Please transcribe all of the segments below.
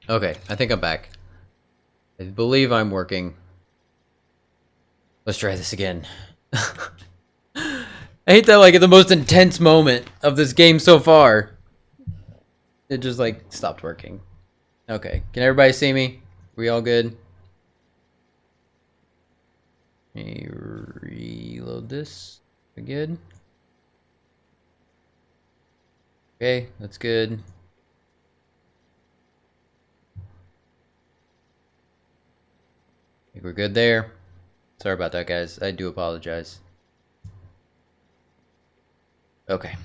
Okay, I think I'm back. I believe I'm working. Let's try this again. I hate that, like, at the most intense moment of this game so far, it just, like, stopped working. Okay, can everybody see me? We all good? Let me reload this. We good? Okay, that's good. I think we're good there. Sorry about that, guys. I do apologize. Okay.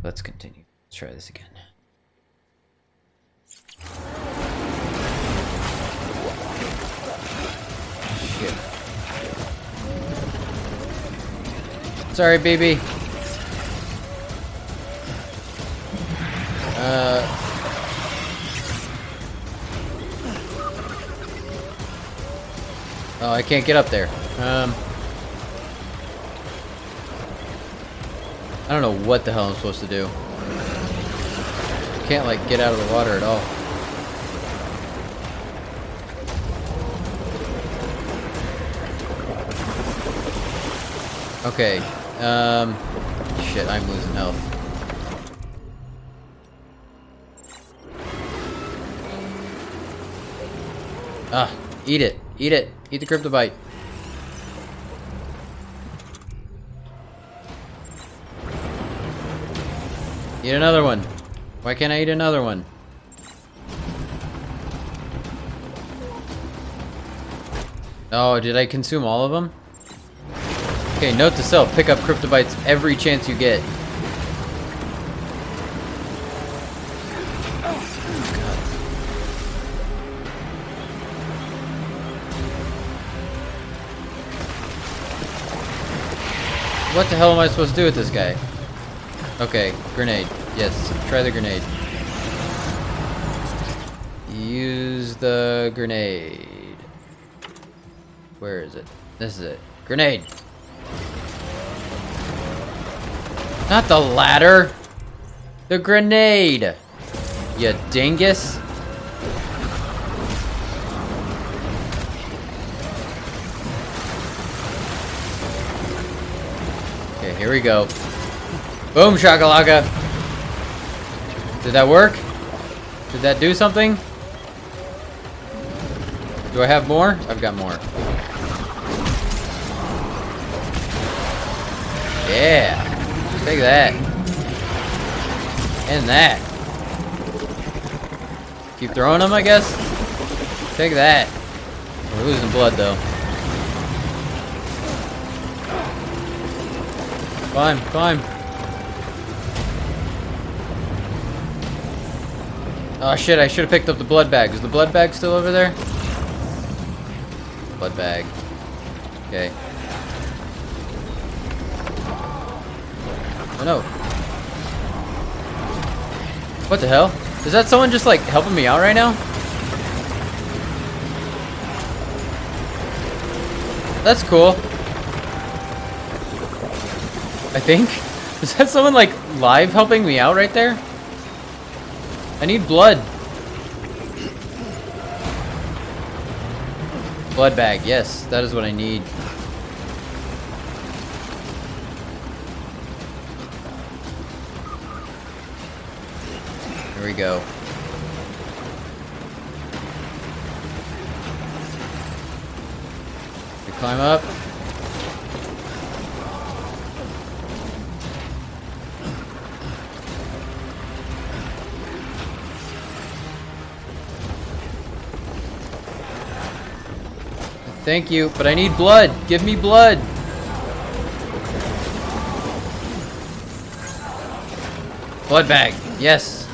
Let's continue. Let's try this again. Shit. Sorry, baby. Oh, I can't get up there. I don't know what the hell I'm supposed to do. Can't, like, get out of the water at all. Okay, shit, I'm losing health. Ah, eat it, eat it, eat the cryptobite. Eat another one. Why can't I eat another one? Oh, did I consume all of them? Okay, note to self, pick up cryptobites every chance you get. What the hell am I supposed to do with this guy? Okay, grenade. Yes, try the grenade. Use the grenade. Where is it? This is it. Grenade! Not the ladder! The grenade! You dingus! Okay, here we go. Boom shakalaka! Did that work? Did that do something? Do I have more? I've got more. Yeah! Take that. And that. Keep throwing them, I guess? Take that. We're losing blood, though. Climb, climb. Oh shit, I should have picked up the blood bag. Is the blood bag still over there? Blood bag. Okay. Oh no. What the hell? Is that someone just like helping me out right now? That's cool. I think. Is that someone like live helping me out right there? I need blood. Blood bag, yes, that is what I need. Here we go. We climb up. Thank you, but I need blood. Give me blood. Blood bag. Yes.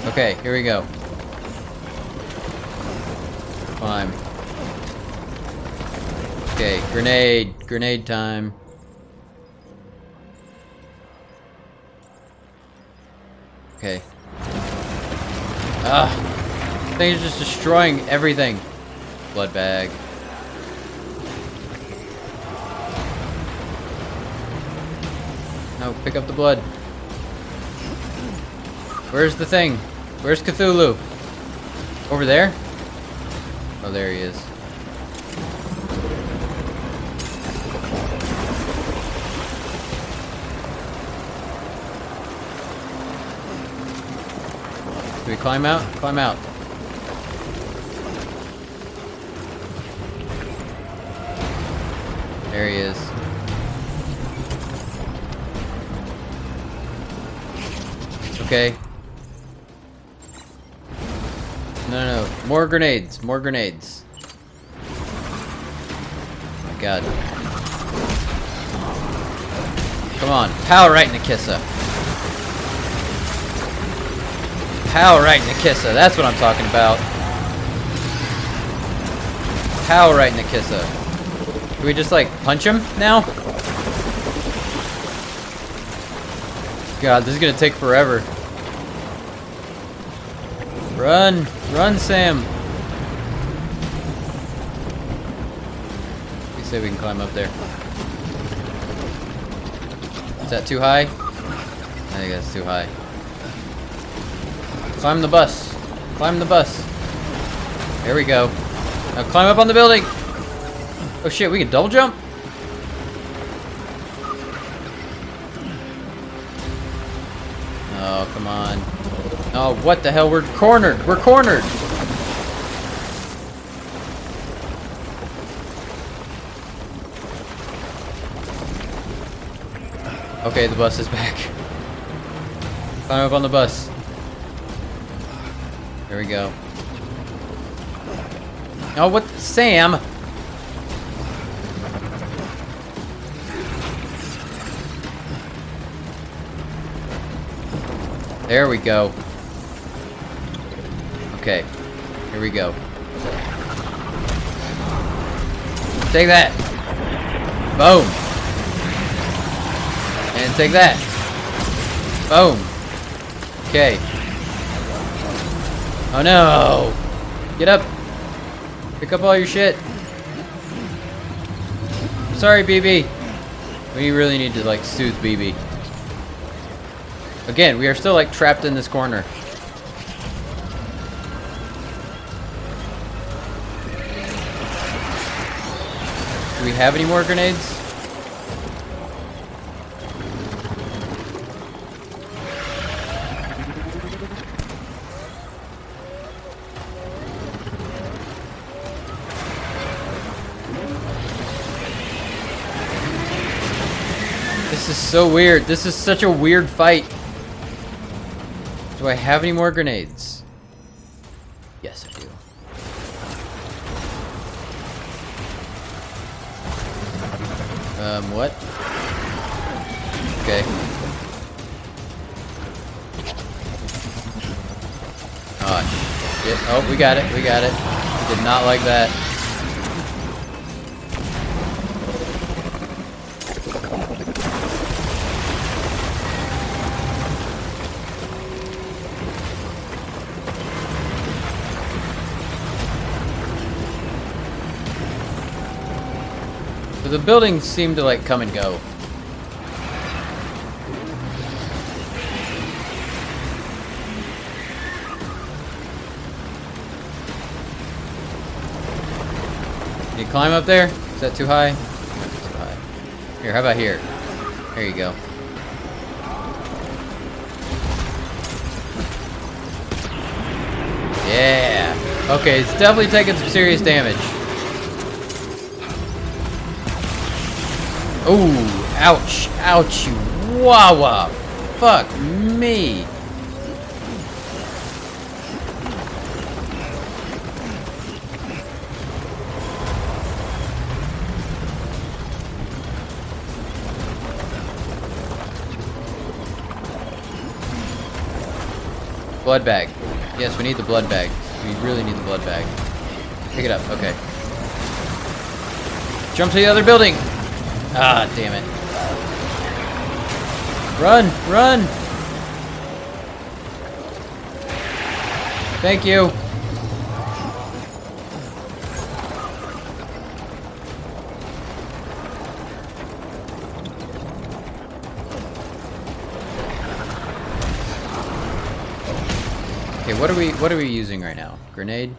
Okay, here we go. Climb. Okay, grenade. Grenade time. Okay. Ah. Thing is just destroying everything. Blood bag. No, pick up the blood. Where's the thing? Where's Cthulhu? Over there? Oh, there he is. Do we climb out? Climb out. There he is. Okay. No. More grenades. More grenades. Oh my god. Come on. Pow right in the kissa. Pow right in the kissa. That's what I'm talking about. Pow right in the kissa. Do we just like punch him now? God, this is gonna take forever. Run! Run, Sam! You say we can climb up there. Is that too high? I think that's too high. Climb the bus. Climb the bus. There we go. Now climb up on the building! Oh shit, we can double jump? Oh, come on. Oh, what the hell? We're cornered! We're cornered! Okay, the bus is back. Climb up on the bus. There we go. Oh, what? Sam! There we go. Okay, here we go. Take that. Boom. And take that. Boom. Okay. Oh no. Get up. Pick up all your shit. Sorry, BB. We really need to like soothe BB. Again, we are still like trapped in this corner. Do we have any more grenades? This is so weird. This is such a weird fight. Do I have any more grenades? Yes, I do. What? Okay. Oh, shit. Oh, we got it. We got it. Did not like that. The buildings seem to like come and go. Can you climb up there? Is that too high? Too high. Here, how about here? There you go. Yeah. Okay, it's definitely taking some serious damage. Ooh, ouch, ouchie, wawa, fuck me. Blood bag. Yes, we need the blood bag. We really need the blood bag. Pick it up, okay. Jump to the other building. Ah, damn it. Run! Run! Thank you. Okay, what are we using right now? Grenade?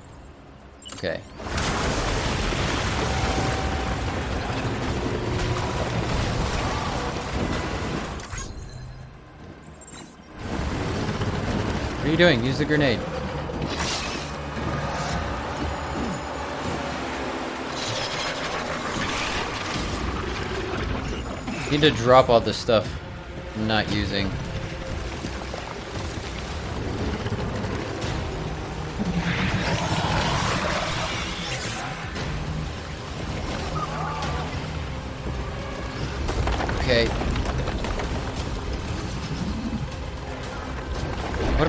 Okay. What are you doing? Use the grenade. Need to drop all this stuff I'm not using. Okay. What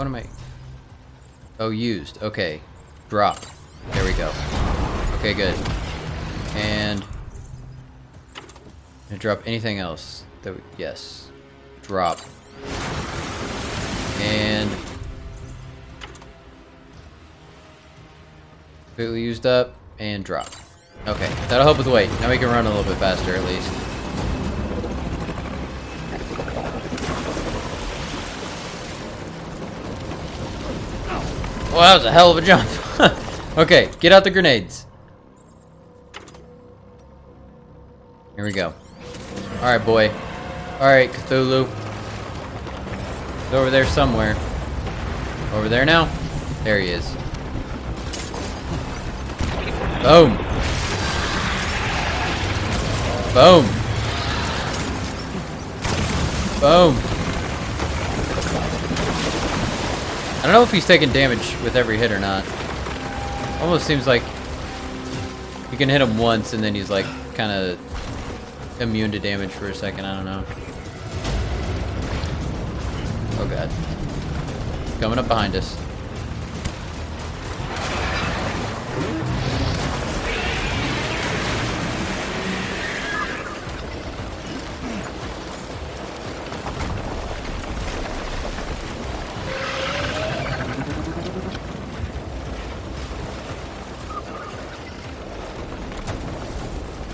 am I? Oh, used. Okay. Drop. There we go. Okay, good. And drop anything else. Yes. Drop. And completely used up and drop. Okay, that'll help with weight. Now we can run a little bit faster at least. Well, that was a hell of a jump. Okay, get out the grenades. Here we go. Alright, boy. Alright, Cthulhu. He's over there somewhere. Over there now? There he is. Boom. Boom. Boom. I don't know if he's taking damage with every hit or not. Almost seems like you can hit him once and then he's like kind of immune to damage for a second. I don't know. Oh god. Coming up behind us.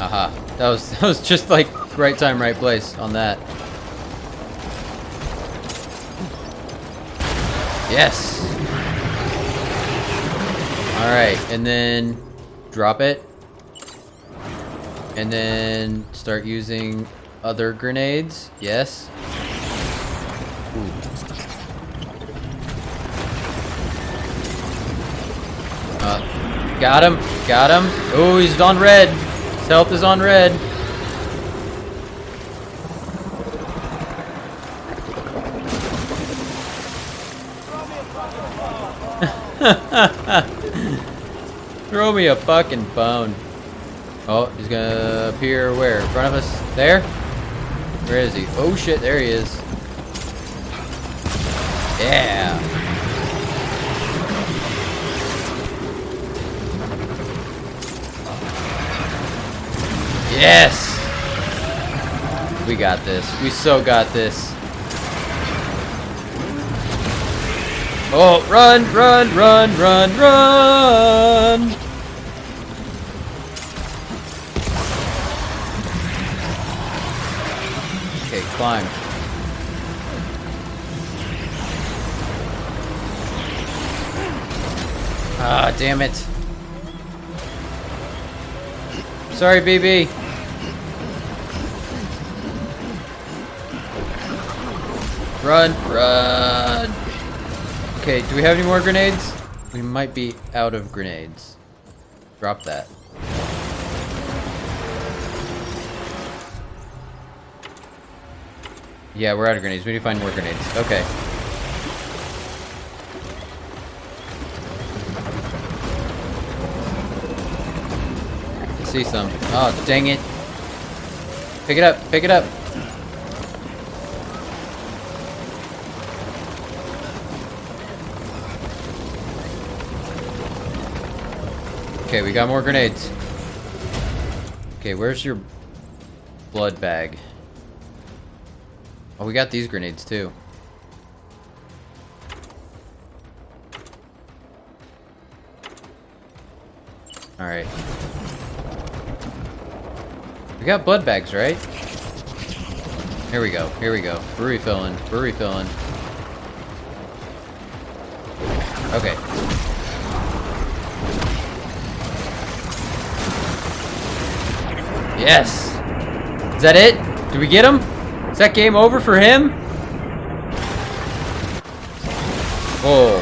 Aha. That was just like right time, right place on that. Yes. All right, and then drop it, and then start using other grenades. Yes. Ooh. Got him. Got him. Oh, he's on red. His health is on red. Throw me a fucking bone. Oh, he's gonna appear where? In front of us? There? Where is he? Oh shit, there he is. Yeah. Yes! We got this. We so got this. Oh, run, run, run, run, run! Okay, climb. Ah, damn it. Sorry, BB. Run, run! Okay, do we have any more grenades? We might be out of grenades. Drop that. Yeah, we're out of grenades. We need to find more grenades. Okay. I see some. Oh, dang it. Pick it up, pick it up. Okay, we got more grenades. Okay, where's your blood bag? Oh, we got these grenades too. Alright. We got blood bags, right? Here we go, here we go. We're refilling, we're refilling. Okay. Yes! Is that it? Did we get him? Is that game over for him? Whoa.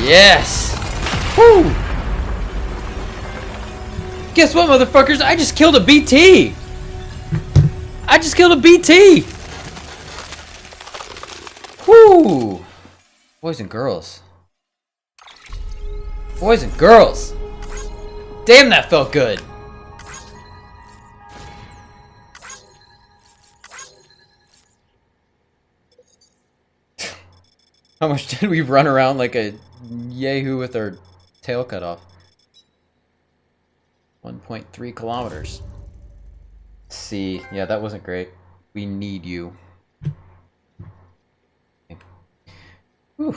Yes! Woo! Guess what, motherfuckers? I just killed a BT! I just killed a BT! Woo! Boys and girls. Boys and girls! Damn, that felt good! How much did we run around like a yahoo with our tail cut off? 1.3 kilometers. Let's see. Yeah, that wasn't great. We need you. Okay. Whew.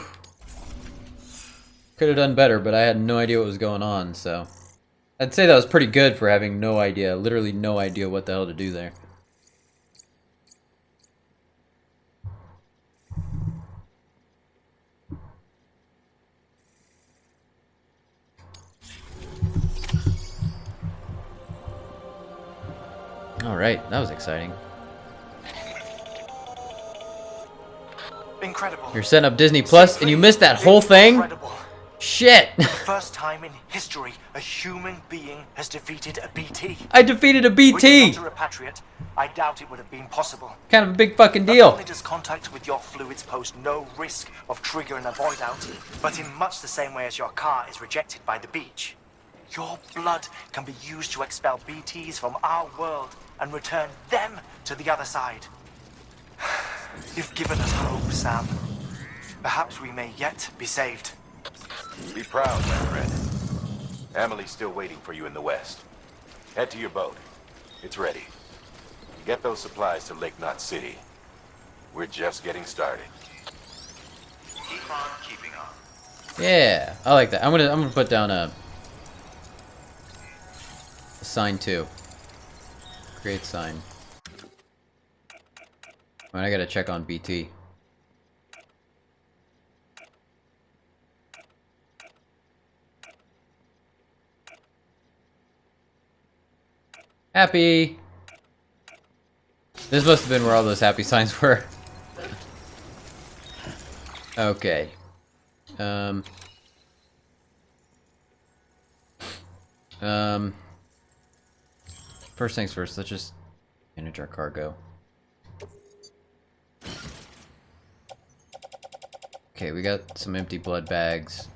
Could have done better, but I had no idea what was going on, so... I'd say that was pretty good for having no idea, literally no idea what the hell to do there. Alright, that was exciting. Incredible. You're setting up Disney Plus and you missed that whole thing? Incredible. Shit! First time in history a human being has defeated a BT. I defeated a BT! Were you not a repatriate, I doubt it would have been possible. Kind of a big fucking Not deal. only does contact with your fluids pose no risk of triggering a void out, but in much the same way as your car is rejected by the beach, your blood can be used to expel BTs from our world and return them to the other side. You've given us hope, Sam. Perhaps we may yet be saved. Be proud, my friend. Emily's still waiting for you in the west. Head to your boat. It's ready. Get those supplies to Lake Knot City. We're just getting started. Keep on keeping on. Yeah, I like that. I'm gonna put down a sign 2. Create sign. Alright, I gotta check on BT. Happy! This must have been where all those happy signs were. Okay. First things first, let's just manage our cargo. Okay, we got some empty blood bags.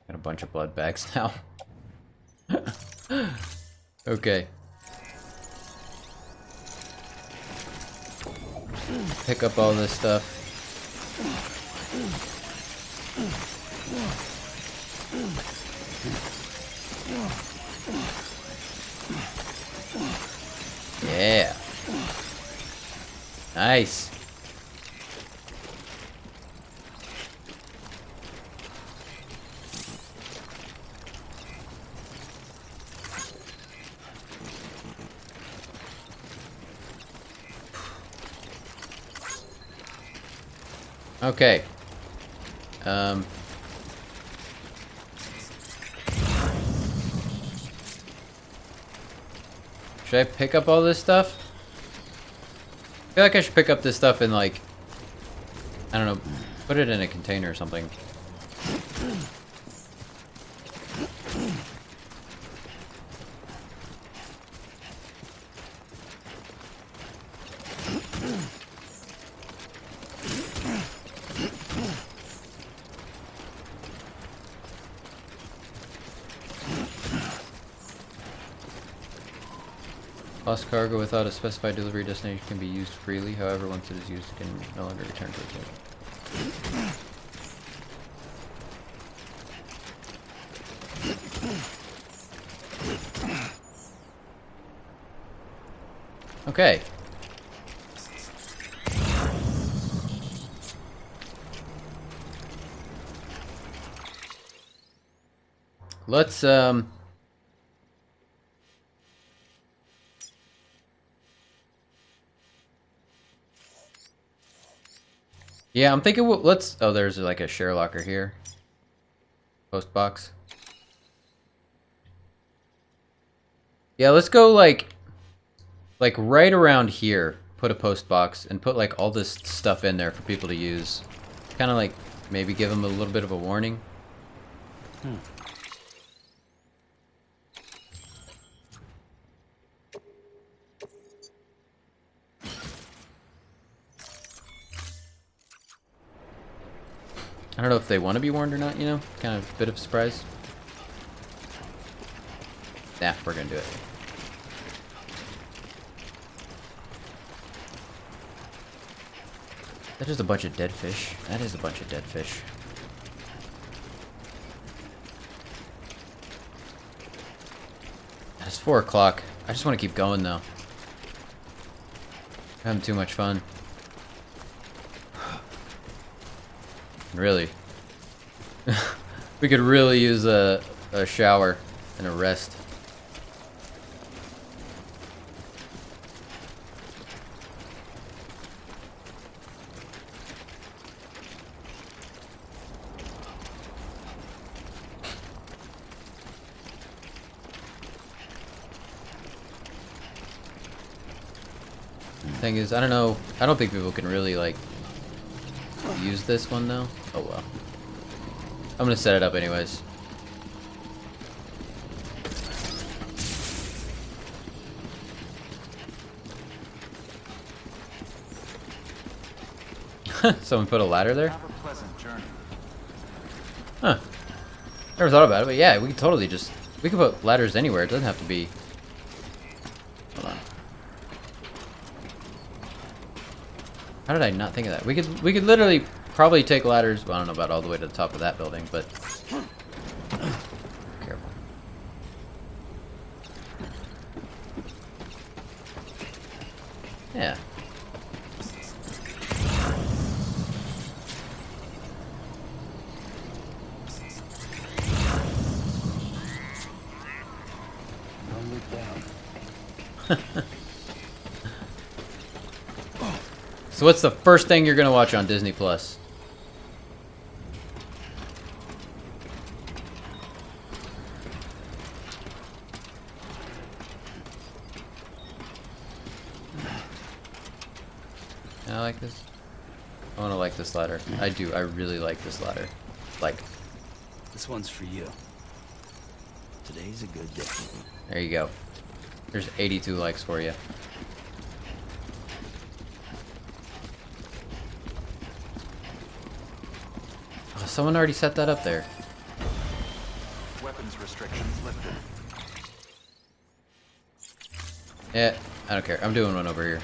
Got a bunch of blood bags now. Okay. Pick up all this stuff. Yeah. Nice. Okay. Should I pick up all this stuff? I feel like I should pick up this stuff in, like, I don't know, put it in a container or something. Lost cargo without a specified delivery destination can be used freely. However, once it is used, it can no longer return to it. Okay. Let's Yeah, I'm thinking. Let's. Oh, there's like a share locker here. Post box. Yeah, let's go like right around here. Put a post box and put like all this stuff in there for people to use. Kind of like maybe give them a little bit of a warning. I don't know if they want to be warned or not, you know? Kind of a bit of a surprise. Nah, we're gonna do it. That is a bunch of dead fish. That is a bunch of dead fish. It's 4 o'clock. I just want to keep going though. I'm having too much fun. Really. We could really use a shower and a rest. Thing is, I don't know. I don't think people can really like use this one though. Oh well. I'm gonna set it up anyways. Someone put a ladder there? Have a pleasant journey. Huh. Never thought about it, but yeah, we could totally just... We could put ladders anywhere. It doesn't have to be... Hold on. How did I not think of that? We could literally probably take ladders... Well, I don't know about all the way to the top of that building, but... Careful. Yeah. So what's the first thing you're gonna watch on Disney Plus? I like this. I want to like this ladder. I do. I really like this ladder. Like. This one's for you. Today's a good day. There you go. There's 82 likes for you. Oh, someone already set that up there. Weapons restrictions lifted. Yeah, I don't care. I'm doing one over here.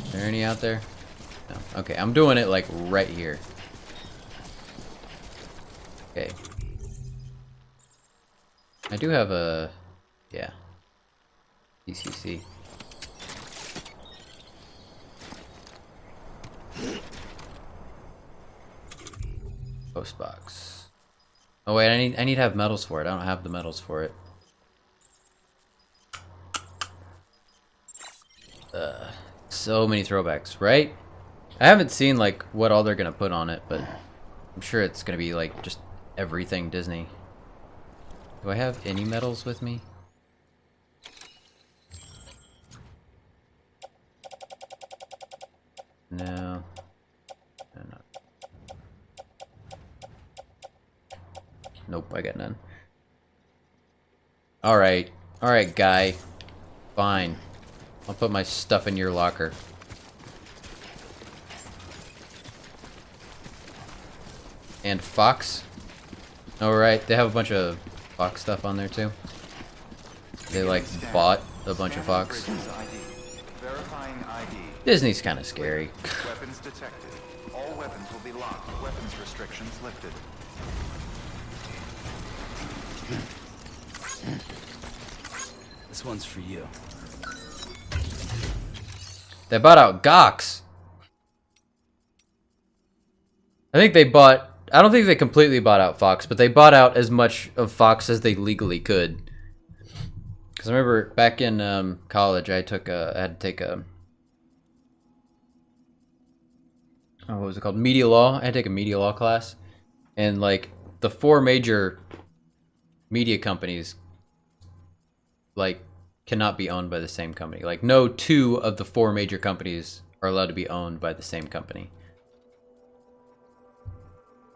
Is there any out there? No. Okay, I'm doing it like right here. Okay. I do have a... Yeah. DCC. Post box. Oh wait, I need to have metals for it. I don't have the metals for it. So many throwbacks, right? I haven't seen like what all they're gonna put on it, but I'm sure it's gonna be like just everything Disney. Do I have any metals with me? No. No. Nope, I got none. Alright. Alright, guy. Fine. I'll put my stuff in your locker. And Fox. Alright, they have a bunch of Fox stuff on there too. They like bought a bunch of Fox. Verifying ID. Disney's kind of scary. Weapons detected. All weapons will be locked. Weapons restrictions lifted. This one's for you. They bought out Gox. I think they bought. I don't think they completely bought out Fox, but they bought out as much of Fox as they legally could. Because I remember back in college, I had to take a. Oh, what was it called? Media law. I had to take a media law class, and like the 4 major media companies, like, cannot be owned by the same company. Like, no 2 of the 4 major companies are allowed to be owned by the same company.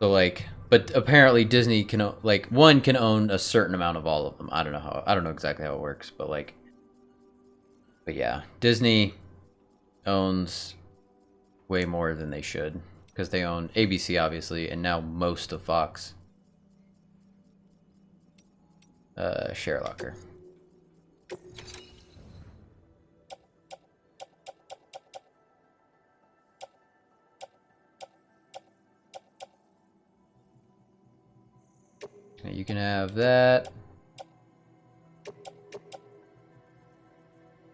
So like, but apparently Disney can, like, one can own a certain amount of all of them. I don't know exactly how it works, but like, but yeah, Disney owns way more than they should because they own ABC obviously, and now most of Fox. Share locker. You can have that.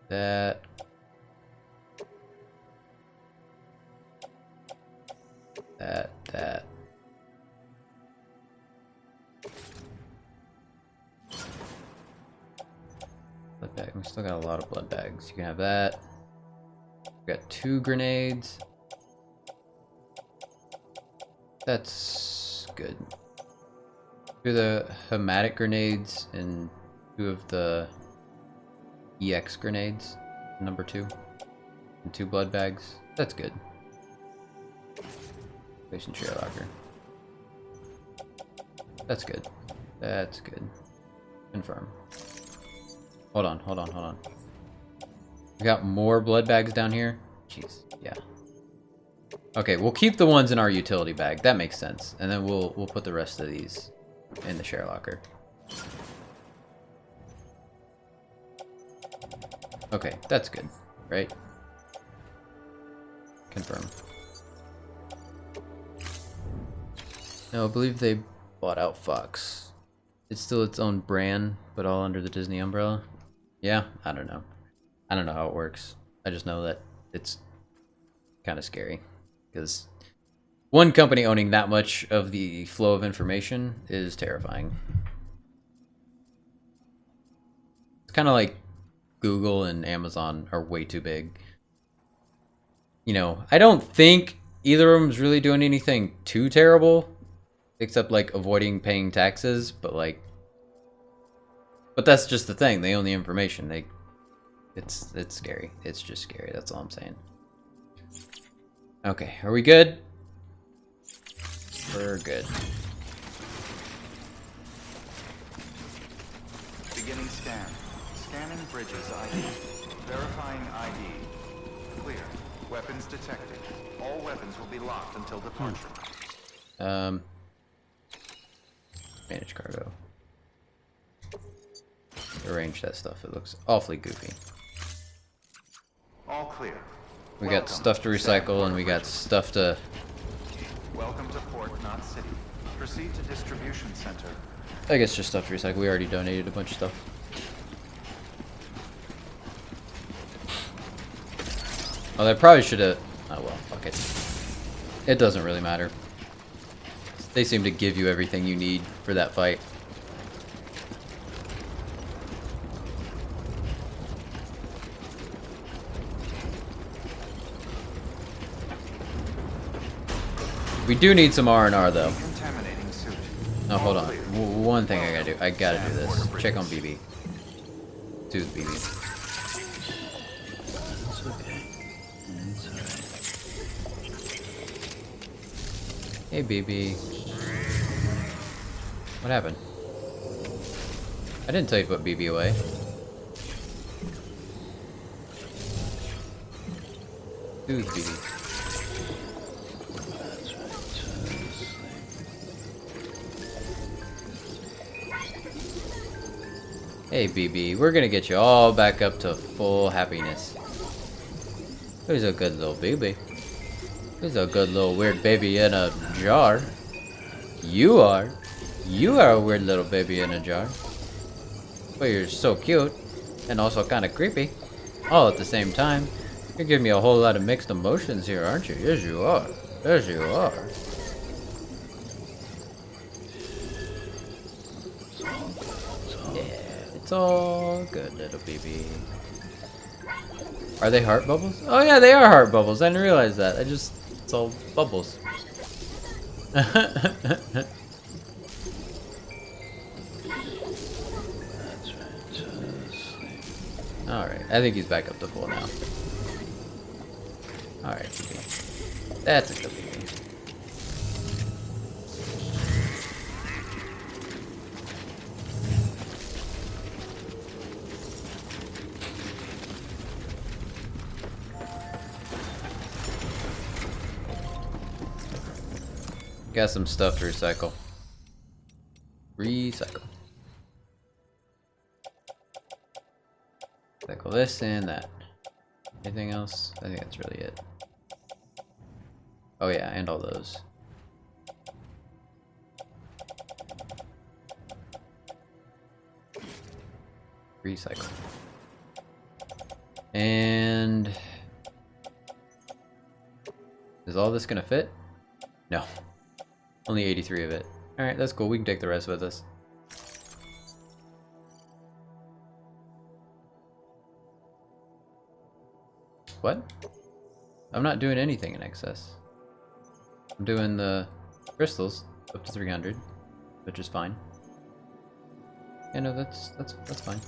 That. That. Blood bag. We still got a lot of blood bags. You can have that. We got 2 grenades. That's good. 2 of the hematic grenades and 2 of the EX grenades. Number 2. And 2 blood bags. That's good. Patient share locker. That's good. That's good. Confirm. Hold on. We got more blood bags down here? Jeez, yeah. Okay, we'll keep the ones in our utility bag. That makes sense. And then we'll put the rest of these in the share locker. Okay, that's good, right? Confirm. No, I believe they bought out Fox. It's still its own brand, but all under the Disney umbrella. Yeah, I don't know. I don't know how it works. I just know that it's kind of scary. Because one company owning that much of the flow of information is terrifying. It's kind of like Google and Amazon are way too big. You know, I don't think either of them's really doing anything too terrible. Except, like, avoiding paying taxes, but, like... But that's just the thing. They own the information. It's scary. It's just scary. That's all I'm saying. Okay, are we good? We're good. Beginning scan. Scanning bridges ID. Verifying ID. Clear. Weapons detected. All weapons will be locked until departure. Manage cargo. Arrange that stuff. It looks awfully goofy. All clear. We got stuff to recycle and we got stuff to... Welcome to Port Knot City. Proceed to distribution center. I guess just stuff to recycle. We already donated a bunch of stuff. Oh, they probably should have... Oh well, fuck it. It doesn't really matter. They seem to give you everything you need for that fight. We do need some R&R though. Oh, hold on. One thing I gotta do. I gotta do this. Check on BB. Soothe BB. It's okay. Inside. Hey, BB. What happened? I didn't tell you to put BB away. Soothe BB. That's right. Hey, BB. We're gonna get you all back up to full happiness. Who's a good little baby? Who's a good little weird baby in a jar? You are. You are a weird little baby in a jar. But you're so cute. And also kind of creepy. All at the same time. You're giving me a whole lot of mixed emotions here, aren't you? Yes, you are. Yes, you are. Yeah, it's all good, little baby. Are they heart bubbles? Oh yeah, they are heart bubbles. I didn't realize that. It's all bubbles. Alright, I think he's back up to full now. Alright, baby. That's a good baby. Got some stuff to recycle. Recycle. Recycle this and that. Anything else? I think that's really it. Oh yeah, and all those. Recycle. And... is all this gonna fit? No. Only 83 of it. Alright, that's cool. We can take the rest with us. What? I'm not doing anything in excess. I'm doing the crystals up to 300, which is fine. Yeah, no, that's fine.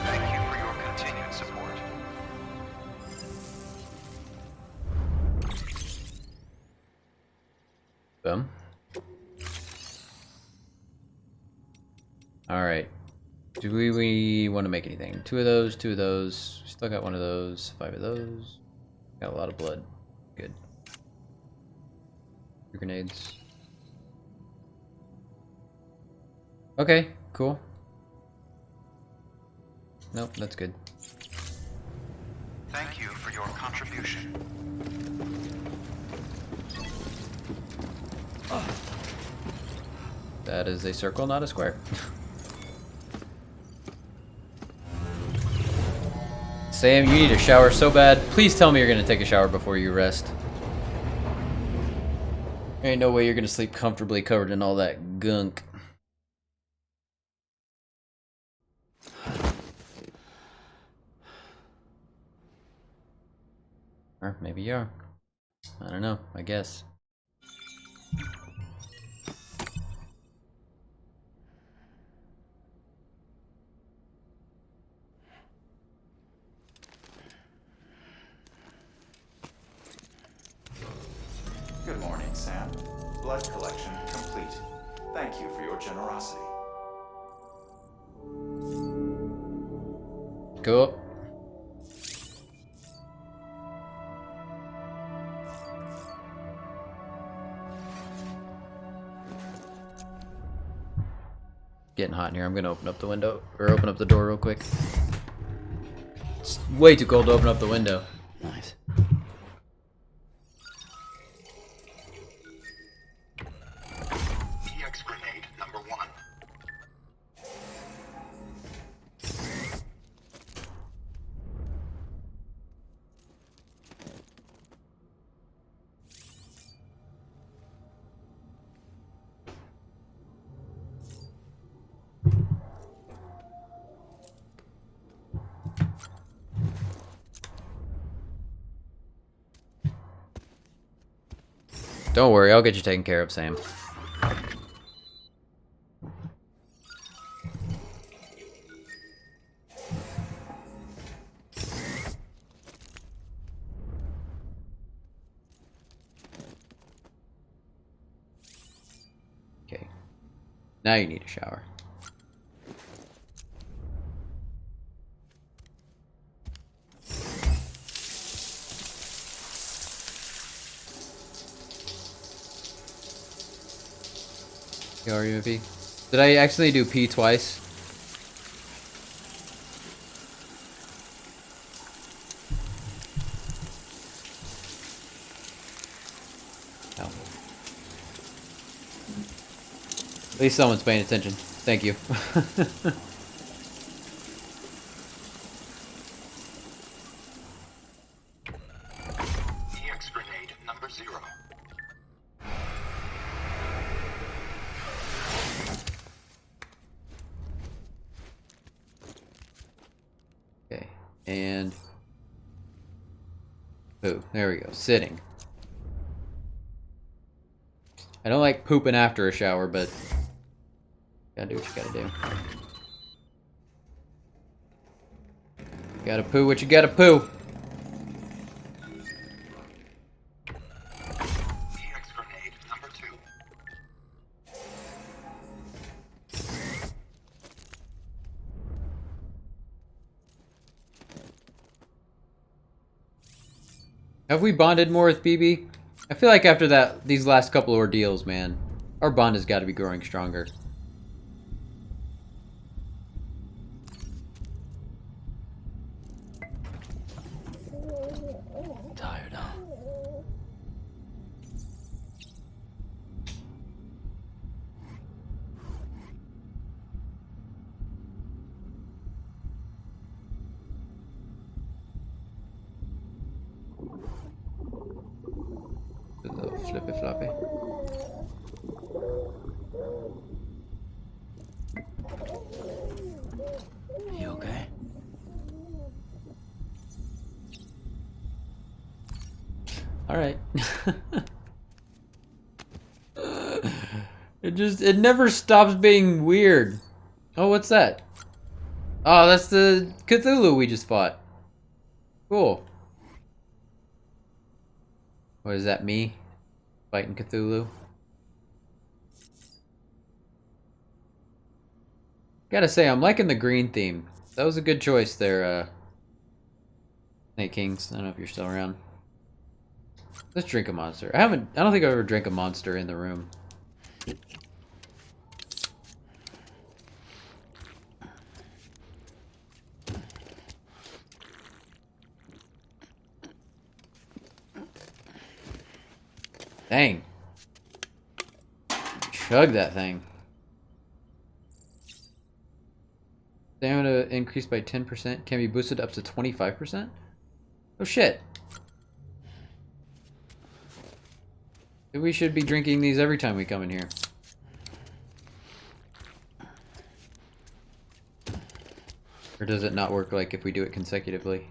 Thank you for your continued support. Boom. Alright. Do we want to make anything? 2 of those, 2 of those. Still got 1 of those, 5 of those. Got a lot of blood. Good. 2 grenades. Okay, cool. Nope, that's good. Thank you for your contribution. That is a circle, not a square. Sam, you need a shower so bad. Please tell me you're gonna take a shower before you rest. There ain't no way you're gonna sleep comfortably covered in all that gunk. Or maybe you are. I don't know, I guess. Good morning, Sam. Blood collection complete. Thank you for your generosity. Cool. Getting hot in here. I'm gonna open up the window, or open up the door real quick. It's way too cold to open up the window. Nice. EX grenade number 1. Don't worry, I'll get you taken care of, Sam. Okay. Now you need a shower. RUMP. Did I actually do P twice? No. At least someone's paying attention. Thank you. EX grenade number 0. Okay, and poo. There we go. Sitting. I don't like pooping after a shower, but gotta do what you gotta do. You gotta poo what you gotta poo. EX grenade number 2. Have we bonded more with BB? I feel like after these last couple of ordeals, man, our bond has got to be growing stronger. Tired, huh? A little flippy floppy. You okay? All right. It never stops being weird. Oh, what's that? Oh, that's the Cthulhu we just fought. Cool. What is that, me? Fighting Cthulhu? Gotta say, I'm liking the green theme. That was a good choice there, Snake Kings. I don't know if you're still around. Let's drink a monster. I don't think I've ever drank a monster in the room. Dang. Chug that thing. Stamina increased by 10%. Can be boosted up to 25%? Oh shit. We should be drinking these every time we come in here. Or does it not work like if we do it consecutively?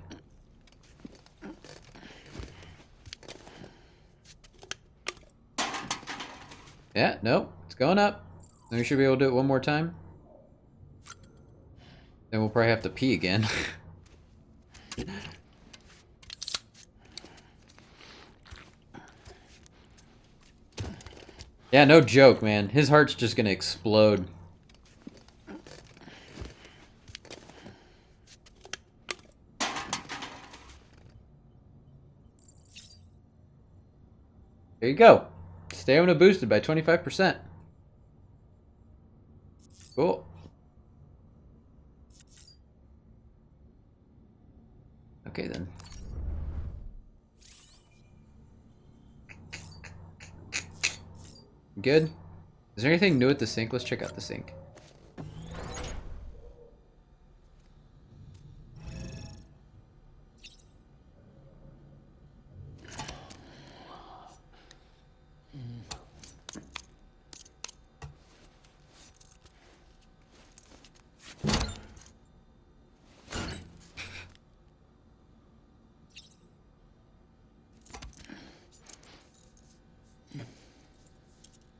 Yeah, nope. It's going up. Then we should be able to do it one more time. Then we'll probably have to pee again. Yeah, no joke, man. His heart's just gonna explode. There you go. Stamina boosted by 25%. Cool. Okay, then. Good. Is there anything new at the sink? Let's check out the sink.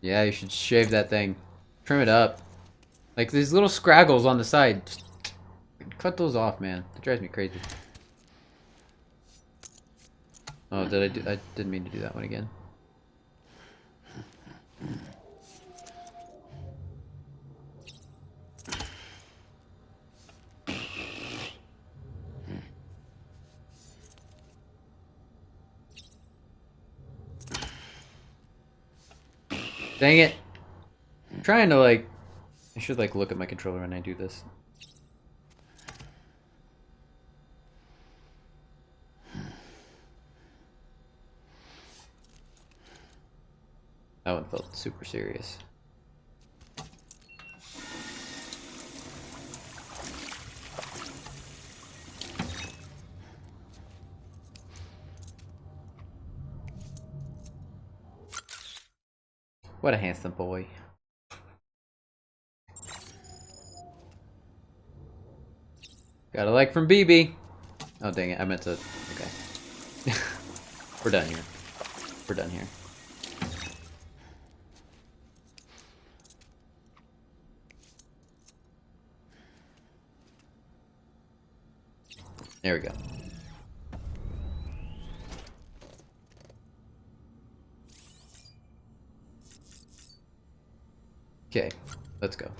Yeah, you should shave that thing. Trim it up. Like these little scraggles on the side. Just cut those off, man. It drives me crazy. Oh, I didn't mean to do that one again. Dang it. I'm trying to I should look at my controller when I do this. That one felt super serious. What a handsome boy. Got a like from BB. Oh dang it, I meant to. Okay. We're done here. We're done here. There we go. Okay, let's go.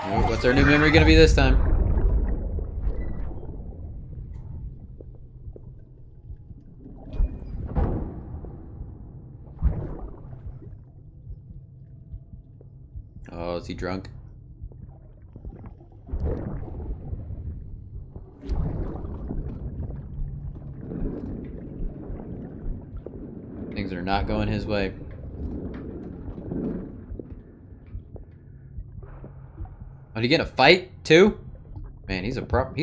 Oh, what's our new memory gonna be this time? Oh, is he drunk? Things are not going his way. Oh, did he get in a fight too? Man, he's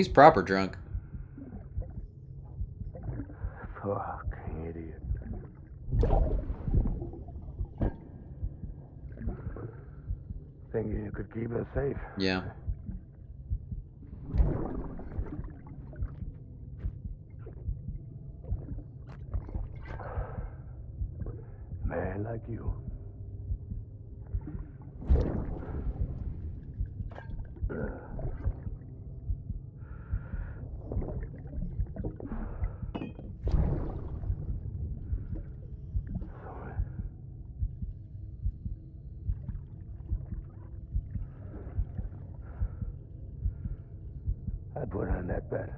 proper drunk. Fucking idiot. Thinking you could keep us safe. Yeah. Man like you. Sorry. I put on that bet.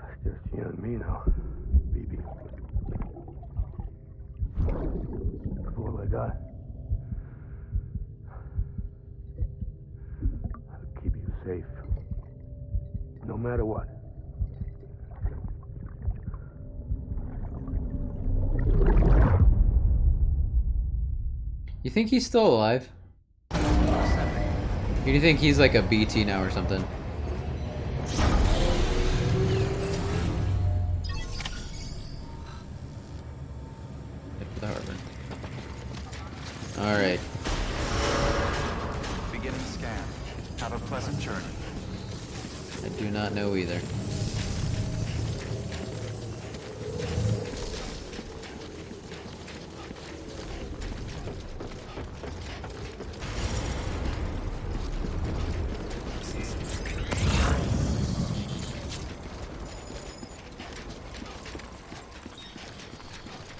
It's just you and me now, BB. That's all I got. I'll keep you safe. No matter what. You think he's still alive? You think he's like a BT now or something? Head for the harbor. Alright. Beginning scan. Have a pleasant journey. I do not know either.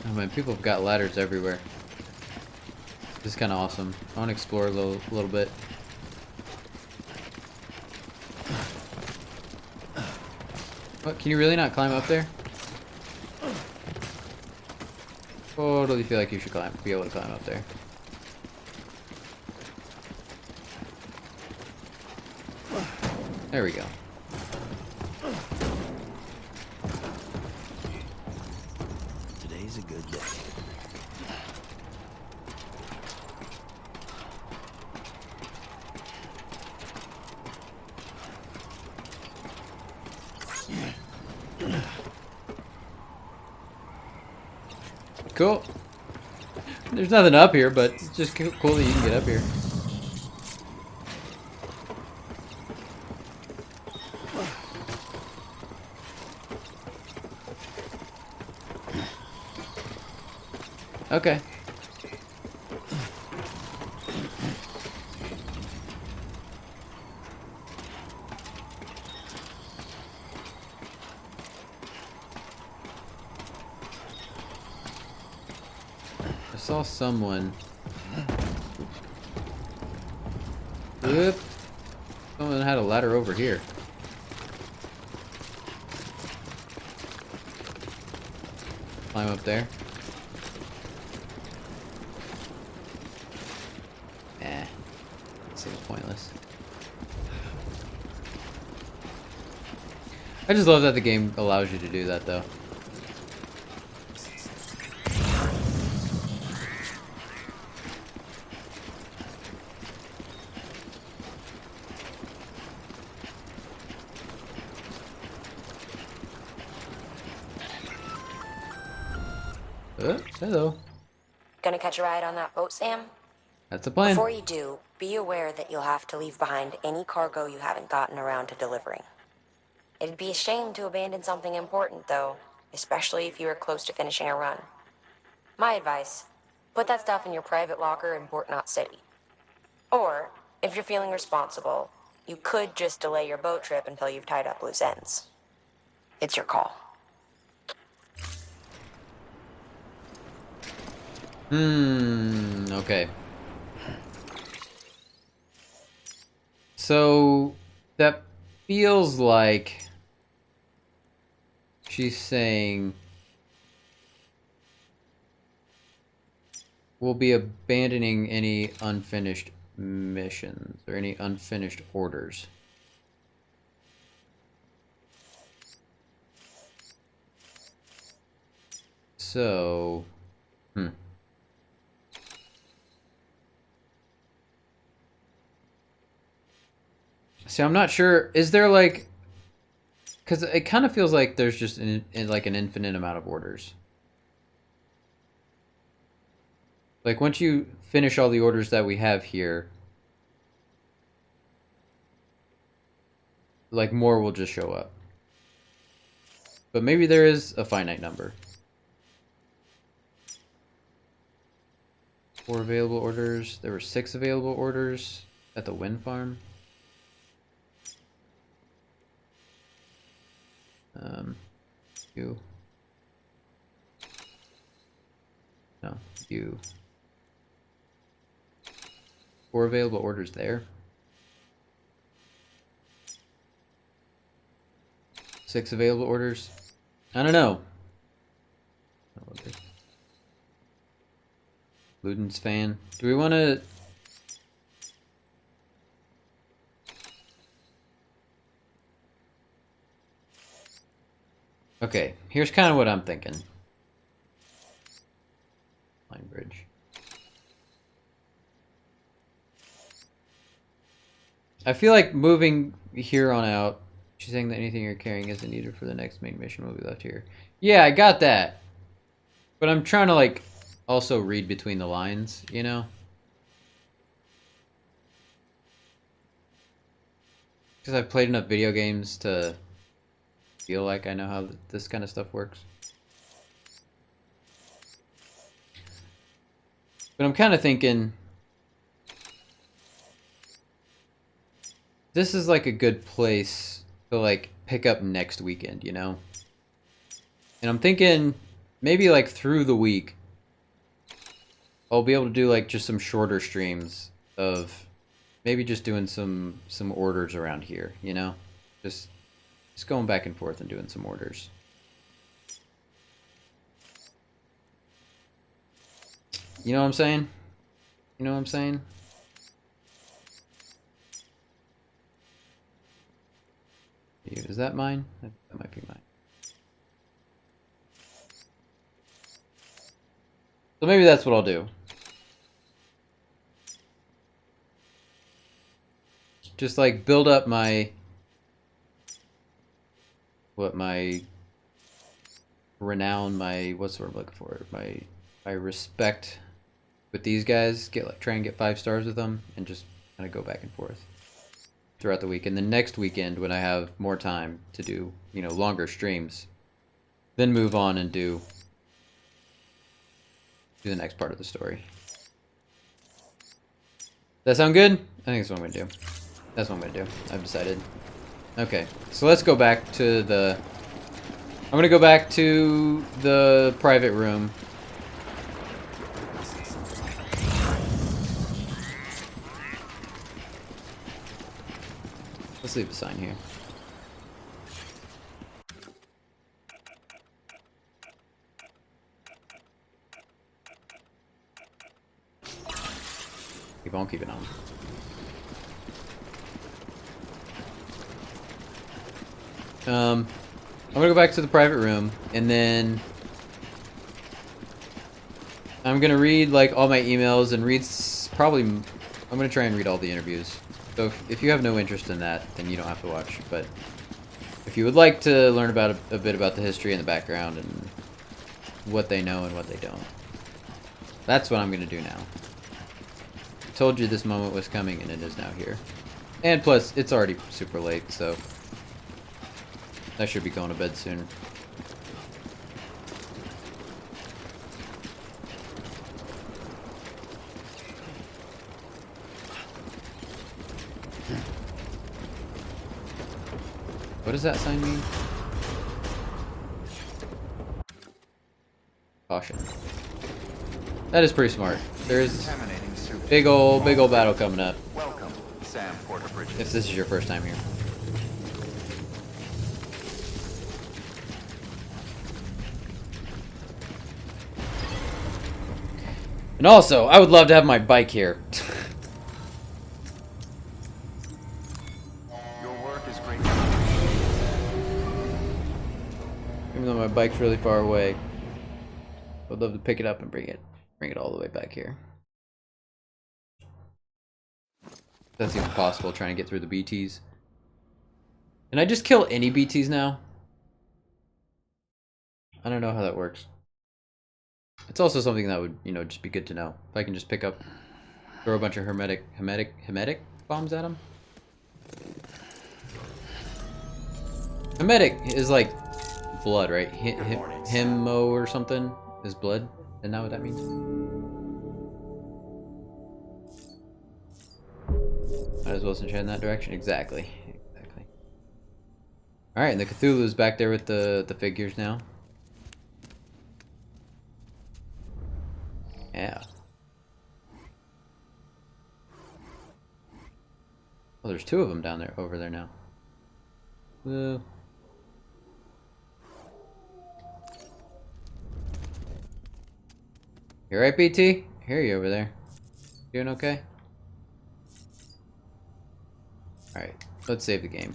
Oh man, people have got ladders everywhere. This is kind of awesome. I want to explore a little bit. What? Can you really not climb up there? Totally feel like you should be able to climb up there. There we go. Today's a good day. Cool. There's nothing up here, but it's just cool that you can get up here. Okay. I saw someone. Whoop. Someone had a ladder over here. Climb up there. Eh. Seems pointless. I just love that the game allows you to do that, though. Hello. Gonna catch a ride on that boat, Sam? That's the plan. Before you do, be aware that you'll have to leave behind any cargo you haven't gotten around to delivering. It'd be a shame to abandon something important, though, especially if you are close to finishing a run. My advice, put that stuff in your private locker in Port Knot City. Or, if you're feeling responsible, you could just delay your boat trip until you've tied up loose ends. It's your call. Okay. So, that feels like she's saying we'll be abandoning any unfinished missions or any unfinished orders. So, See, I'm not sure. Is there like, because it kind of feels like there's just like an infinite amount of orders. Like once you finish all the orders that we have here, like more will just show up. But maybe there is a finite number. 4 available orders. There were 6 available orders at the wind farm. You. No, you. 4 available orders there. 6 available orders. I don't know. Luden's fan. Do we want to... Okay, here's kind of what I'm thinking. Line bridge. I feel like moving here on out, she's saying that anything you're carrying isn't needed for the next main mission will be left here. Yeah, I got that. But I'm trying to like also read between the lines, you know? Because I've played enough video games to feel like I know how this kind of stuff works. But I'm kind of thinking this is like a good place to like pick up next weekend, you know? And I'm thinking maybe like through the week I'll be able to do like just some shorter streams of maybe just doing some orders around here, you know? Just going back and forth and doing some orders. You know what I'm saying? You know what I'm saying? Is that mine? That might be mine. So maybe that's what I'll do. Just like build up my my renown, my what's the word I'm looking for? My respect with these guys. Try and get 5 stars with them, and just kind of go back and forth throughout the week. And the next weekend, when I have more time to do, you know, longer streams, then move on and do the next part of the story. Does that sound good? I think that's what I'm gonna do. That's what I'm gonna do. I've decided. Okay, so let's go back to the... I'm gonna go back to the private room. Let's leave a sign here. Keep it on. I'm gonna go back to the private room, and then I'm gonna read like all my emails and probably. I'm gonna try and read all the interviews. So if you have no interest in that, then you don't have to watch. But if you would like to learn about a bit about the history and the background and what they know and what they don't, that's what I'm gonna do now. I told you this moment was coming, and it is now here. And plus, it's already super late, so I should be going to bed soon. What does that sign mean? Caution. That is pretty smart. There is big old battle coming up. Welcome, Sam Porter Bridges. If this is your first time here. And also, I would love to have my bike here. Your work is great. Even though my bike's really far away, I would love to pick it up and bring it all the way back here. That's even possible, trying to get through the BTs. Can I just kill any BTs now? I don't know how that works. It's also something that would, you know, just be good to know. If I can just pick up, throw a bunch of hermetic bombs at them. Hermetic is like blood, right? Himo or something is blood. Isn't that what that means? Might as well send in that direction. Exactly. Exactly. Alright, and the Cthulhu's back there with the figures now. Yeah. Well, there's two of them down there, over there now. You alright, BT? I hear you over there. Doing okay? Alright, let's save the game.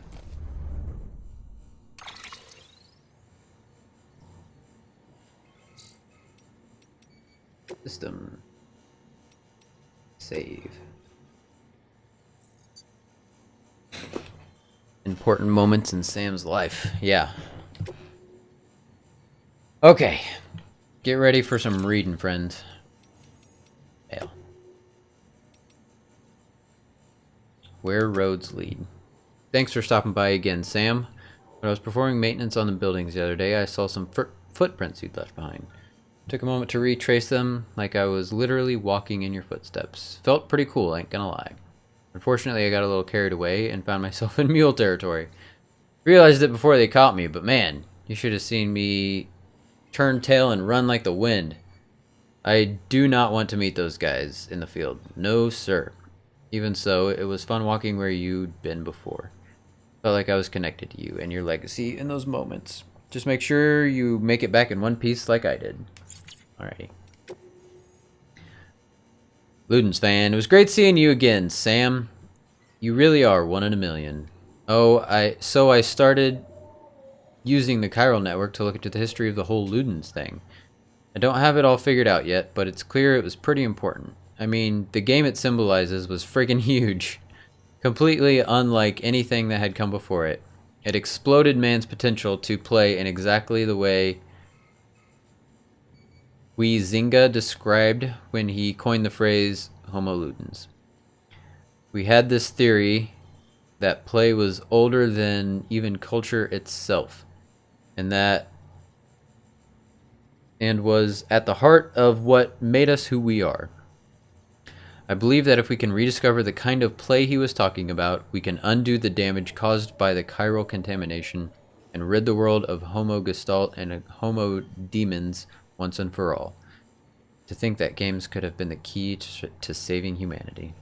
System. Save. Important moments in Sam's life. Yeah. Okay. Get ready for some reading, friends. Hell. Where roads lead. Thanks for stopping by again, Sam. When I was performing maintenance on the buildings the other day, I saw some footprints you'd left behind. Took a moment to retrace them, like I was literally walking in your footsteps. Felt pretty cool, ain't gonna lie. Unfortunately, I got a little carried away and found myself in mule territory. Realized it before they caught me, but man, you should have seen me turn tail and run like the wind. I do not want to meet those guys in the field. No, sir. Even so, it was fun walking where you'd been before. Felt like I was connected to you and your legacy in those moments. Just make sure you make it back in one piece like I did. Alrighty. Ludens fan, it was great seeing you again, Sam. You really are one in a million. So I started using the chiral network to look into the history of the whole Ludens thing. I don't have it all figured out yet, but it's clear it was pretty important. I mean, the game it symbolizes was friggin' huge. Completely unlike anything that had come before it. It exploded man's potential to play in exactly the way Zinga described when he coined the phrase Homo Ludens. We had this theory that play was older than even culture itself, and was at the heart of what made us who we are. I believe that if we can rediscover the kind of play he was talking about, we can undo the damage caused by the chiral contamination and rid the world of Homo Gestalt and Homo Demons once and for all. To think that games could have been the key to saving humanity.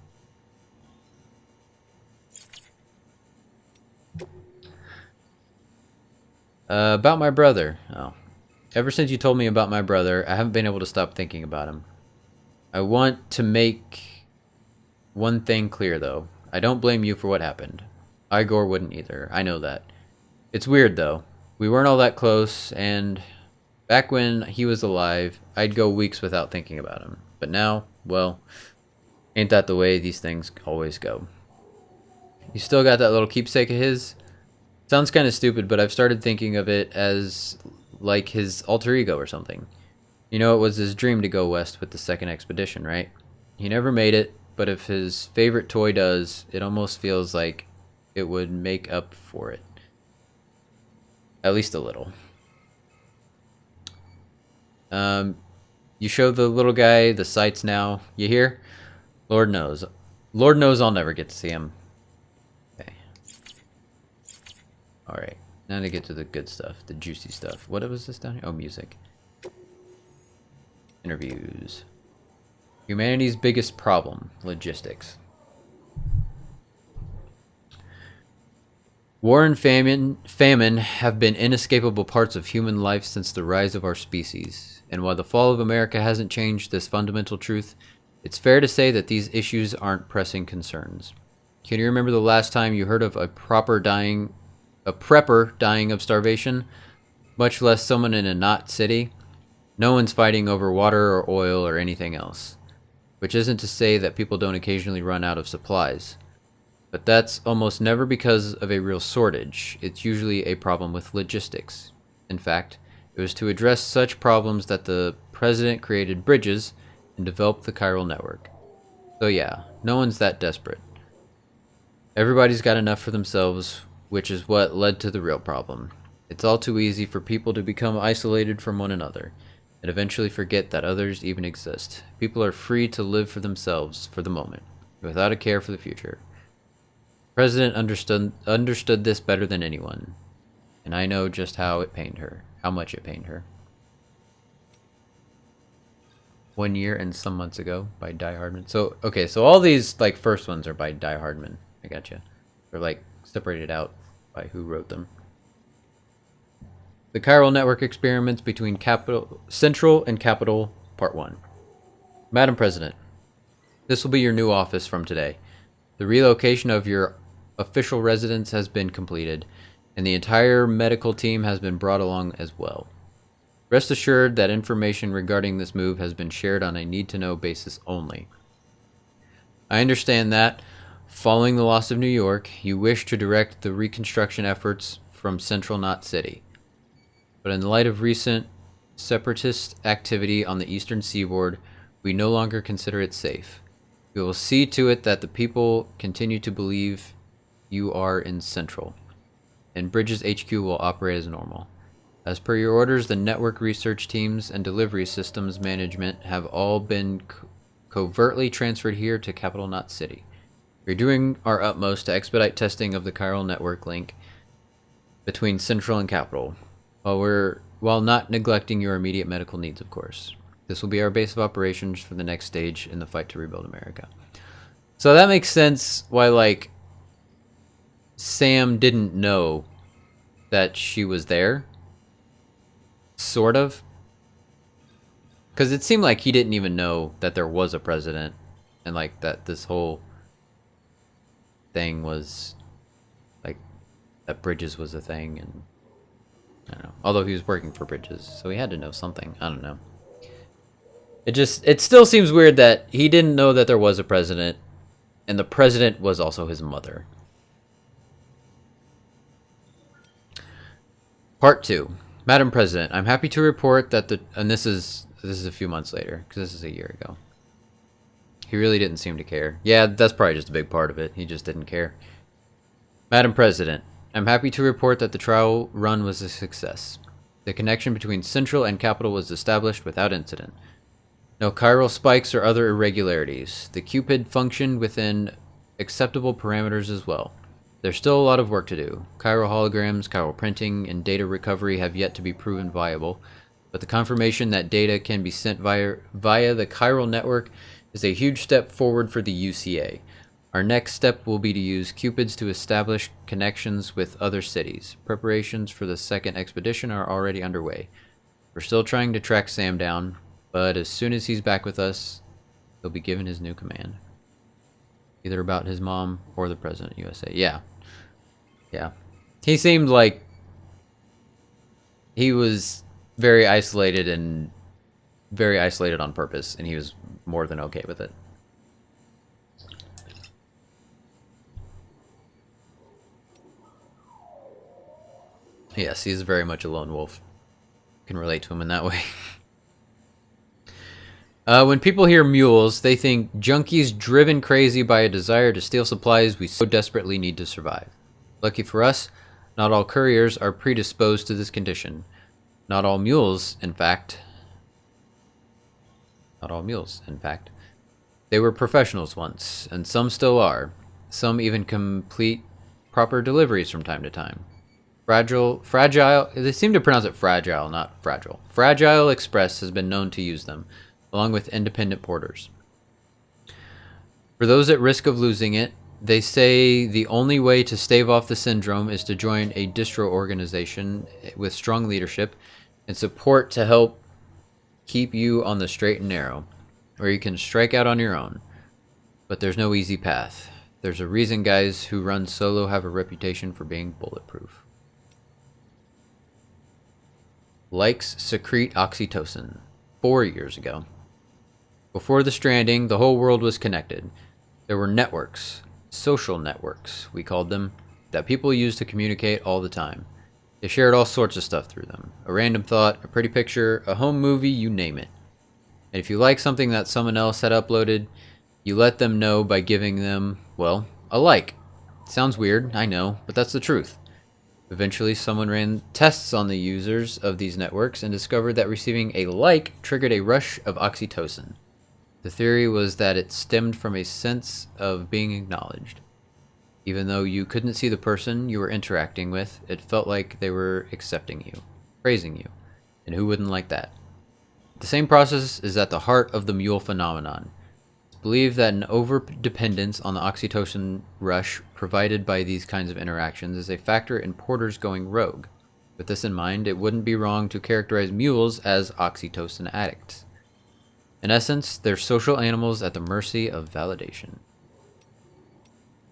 About my brother. Oh. Ever since you told me about my brother, I haven't been able to stop thinking about him. I want to make one thing clear, though. I don't blame you for what happened. Igor wouldn't either. I know that. It's weird, though. We weren't all that close, and back when he was alive, I'd go weeks without thinking about him. But now, well, ain't that the way these things always go. You still got that little keepsake of his? Sounds kind of stupid, but I've started thinking of it as like his alter ego or something. You know, it was his dream to go west with the second expedition, right? He never made it, but if his favorite toy does, it almost feels like it would make up for it. At least a little. You show the little guy the sights now. You hear? Lord knows. Lord knows I'll never get to see him. Okay. Alright. Now to get to the good stuff. The juicy stuff. What was this down here? Oh, music. Interviews. Humanity's biggest problem. Logistics. War and famine have been inescapable parts of human life since the rise of our species. And while the fall of America hasn't changed this fundamental truth, it's fair to say that these issues aren't pressing concerns. Can you remember the last time you heard of a prepper dying of starvation? Much less someone in a not city? No one's fighting over water or oil or anything else. Which isn't to say that people don't occasionally run out of supplies. But that's almost never because of a real shortage. It's usually a problem with logistics. In fact, it was to address such problems that the president created bridges and developed the chiral network. So yeah, no one's that desperate. Everybody's got enough for themselves, which is what led to the real problem. It's all too easy for people to become isolated from one another, and eventually forget that others even exist. People are free to live for themselves for the moment, without a care for the future. The president understood this better than anyone, and I know just how much it pained her. 1 year and some months ago by die-hardman. So, okay, so all these, like, first ones are by die-hardman. I gotcha. They're, like, separated out by who wrote them. The chiral network experiments between Central and Capital, Part 1. Madam President, this will be your new office from today. The relocation of your official residence has been completed, and the entire medical team has been brought along as well. Rest assured that information regarding this move has been shared on a need-to-know basis only. I understand that, following the loss of New York, you wish to direct the reconstruction efforts from Central Knot City. But in the light of recent separatist activity on the eastern seaboard, we no longer consider it safe. We will see to it that the people continue to believe you are in Central, and Bridges HQ will operate as normal. As per your orders, the network research teams and delivery systems management have all been covertly transferred here to Capital Knot City. We're doing our utmost to expedite testing of the chiral network link between Central and Capital, while not neglecting your immediate medical needs, of course. This will be our base of operations for the next stage in the fight to rebuild America. So that makes sense why, like, Sam didn't know that she was there. Sort of. Because it seemed like he didn't even know that there was a president. And, like, that this whole thing was, like, that Bridges was a thing. And I don't know. Although he was working for Bridges, so he had to know something. I don't know. It still seems weird that he didn't know that there was a president, and the president was also his mother. Part 2. Madam President, I'm happy to report that and this is a few months later, because this is a year ago. He really didn't seem to care. Yeah, that's probably just a big part of it. He just didn't care. Madam President, I'm happy to report that the trial run was a success. The connection between Central and Capital was established without incident. No chiral spikes or other irregularities. The Cupid functioned within acceptable parameters as well. There's still a lot of work to do. Chiral holograms, chiral printing, and data recovery have yet to be proven viable, but the confirmation that data can be sent via the chiral network is a huge step forward for the UCA. Our next step will be to use Cupids to establish connections with other cities. Preparations for the second expedition are already underway. We're still trying to track Sam down, but as soon as he's back with us, he'll be given his new command. Either about his mom or the President of USA. Yeah. Yeah. He seemed like he was very isolated and very isolated on purpose, and he was more than okay with it. Yes, he's very much a lone wolf. Can relate to him in that way. When people hear mules, they think junkies driven crazy by a desire to steal supplies we so desperately need to survive. Lucky for us, not all couriers are predisposed to this condition. Not all mules, in fact. Not all mules, in fact. They were professionals once, and some still are. Some even complete proper deliveries from time to time. Fragile, they seem to pronounce it fragile, not fragile. Fragile Express has been known to use them, along with independent porters. For those at risk of losing it, they say the only way to stave off the syndrome is to join a distro organization with strong leadership and support to help keep you on the straight and narrow, or you can strike out on your own. But there's no easy path. There's a reason guys who run solo have a reputation for being bulletproof. Likes secrete oxytocin. 4 years ago. Before the Stranding, the whole world was connected. There were networks, social networks, we called them, that people used to communicate all the time. They shared all sorts of stuff through them. A random thought, a pretty picture, a home movie, you name it. And if you like something that someone else had uploaded, you let them know by giving them, well, a like. Sounds weird, I know, but that's the truth. Eventually, someone ran tests on the users of these networks and discovered that receiving a like triggered a rush of oxytocin. The theory was that it stemmed from a sense of being acknowledged. Even though you couldn't see the person you were interacting with, it felt like they were accepting you, praising you, and who wouldn't like that? The same process is at the heart of the mule phenomenon. It's believed that an over-dependence on the oxytocin rush provided by these kinds of interactions is a factor in porters going rogue. With this in mind, it wouldn't be wrong to characterize mules as oxytocin addicts. In essence, they're social animals at the mercy of validation.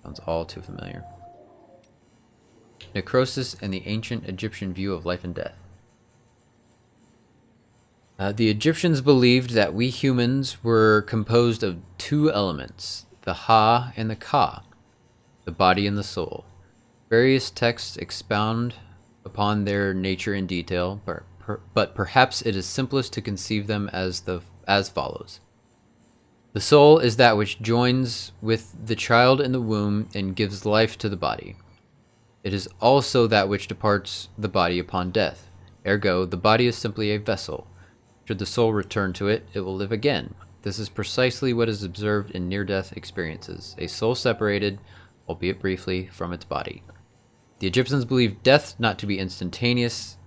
Sounds all too familiar. Necrosis and the ancient Egyptian view of life and death. The Egyptians believed that we humans were composed of two elements, the Ha and the Ka, the body and the soul. Various texts expound upon their nature in detail, but perhaps it is simplest to conceive them as follows. The soul is that which joins with the child in the womb and gives life to the body. It is also that which departs the body upon death. Ergo, the body is simply a vessel. Should the soul return to it, it will live again. This is precisely what is observed in near-death experiences, a soul separated, albeit briefly, from its body. The Egyptians believed death not to be an instantaneous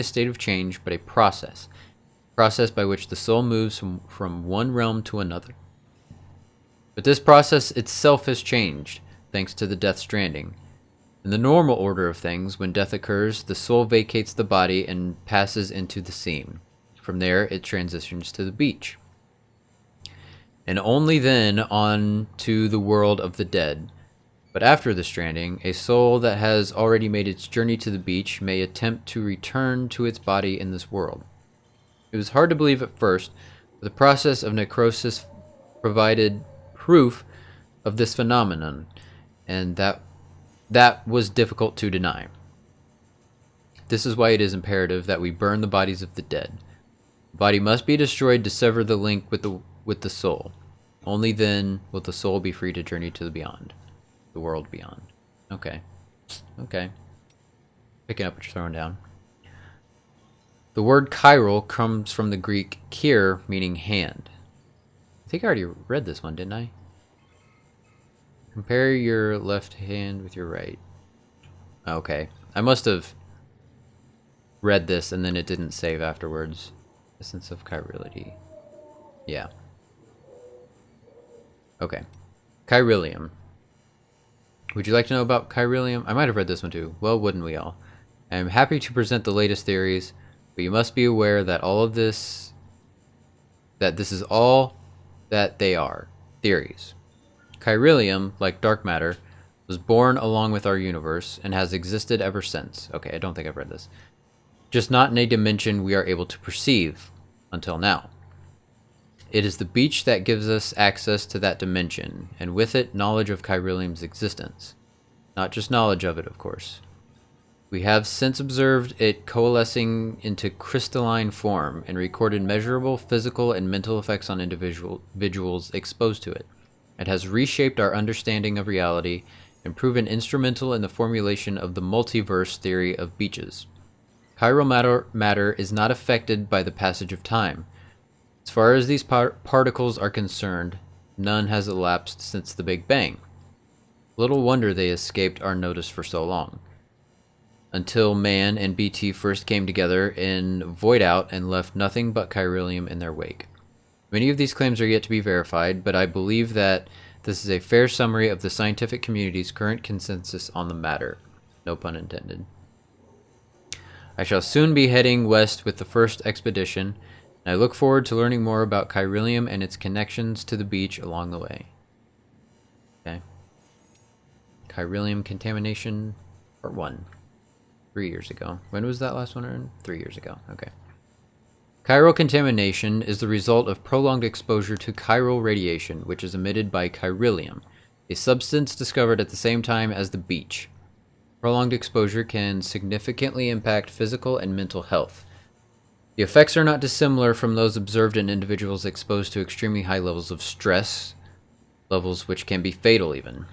state of change, but a process by which the soul moves from one realm to another. But this process itself has changed, thanks to the death stranding. In the normal order of things, when death occurs, the soul vacates the body and passes into the seam. From there, it transitions to the beach. And only then on to the world of the dead. But after the stranding, a soul that has already made its journey to the beach may attempt to return to its body in this world. It was hard to believe at first, but the process of necrosis provided proof of this phenomenon, and that was difficult to deny. This is why it is imperative that we burn the bodies of the dead. The body must be destroyed to sever the link with the soul. Only then will the soul be free to journey to the beyond, the world beyond. Okay. Picking up what you're throwing down. The word chiral comes from the Greek kir, meaning hand. I think I already read this one, didn't I? Compare your left hand with your right. Okay. I must have read this and then it didn't save afterwards. Essence of chirality. Yeah. Okay. Chiralium. Would you like to know about chiralium? I might have read this one too. Well, wouldn't we all? I am happy to present the latest theories, but you must be aware that this is all that they are. Theories. Chiralium, like dark matter, was born along with our universe and has existed ever since. Okay, I don't think I've read this. just not in a dimension we are able to perceive, until now. It is the beach that gives us access to that dimension, and with it, knowledge of Chiralium's existence. Not just knowledge of it, of course. We have since observed it coalescing into crystalline form and recorded measurable physical and mental effects on individuals exposed to it. It has reshaped our understanding of reality and proven instrumental in the formulation of the multiverse theory of beaches. Chiral matter is not affected by the passage of time. As far as these particles are concerned, none has elapsed since the Big Bang. Little wonder they escaped our notice for so long. Until man and BT first came together in Void Out and left nothing but Chiralium in their wake. Many of these claims are yet to be verified, but I believe that this is a fair summary of the scientific community's current consensus on the matter. No pun intended. I shall soon be heading west with the first expedition, and I look forward to learning more about Chiralium and its connections to the beach along the way. Okay. Chiralium contamination, part 1. 3 years ago. When was that last one? 3 years ago. Okay. Chiral contamination is the result of prolonged exposure to chiral radiation, which is emitted by chiralium, a substance discovered at the same time as the beach. Prolonged exposure can significantly impact physical and mental health. The effects are not dissimilar from those observed in individuals exposed to extremely high levels of stress, levels which can be fatal even.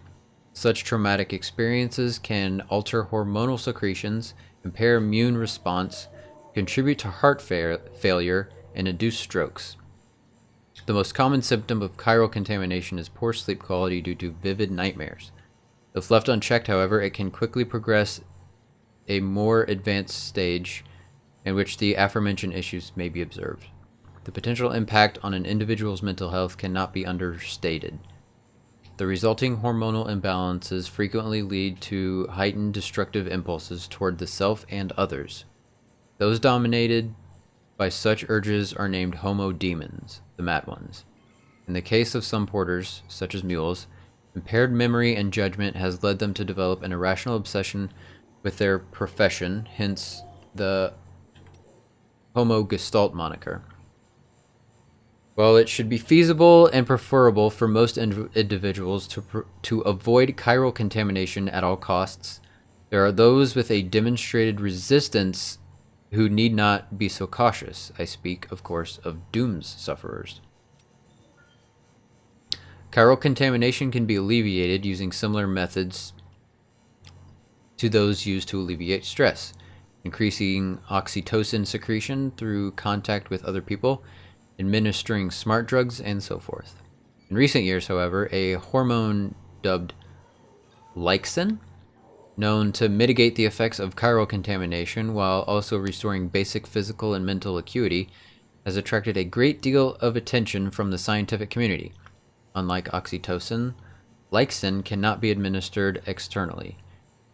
Such traumatic experiences can alter hormonal secretions, impair immune response, contribute to heart failure, and induce strokes. The most common symptom of chiral contamination is poor sleep quality due to vivid nightmares. If left unchecked, however, it can quickly progress a more advanced stage in which the aforementioned issues may be observed. The potential impact on an individual's mental health cannot be understated. The resulting hormonal imbalances frequently lead to heightened destructive impulses toward the self and others. Those dominated by such urges are named homodemons, the mad ones. In the case of some porters, such as mules, impaired memory and judgment has led them to develop an irrational obsession with their profession, hence the Homo Gestalt moniker. While it should be feasible and preferable for most individuals to avoid chiral contamination at all costs, there are those with a demonstrated resistance who need not be so cautious. I speak, of course, of Doom's sufferers. Chiral contamination can be alleviated using similar methods to those used to alleviate stress, increasing oxytocin secretion through contact with other people, administering smart drugs, and so forth. In recent years, however, a hormone dubbed lyxin, known to mitigate the effects of chiral contamination while also restoring basic physical and mental acuity, has attracted a great deal of attention from the scientific community. Unlike oxytocin, lyxin cannot be administered externally.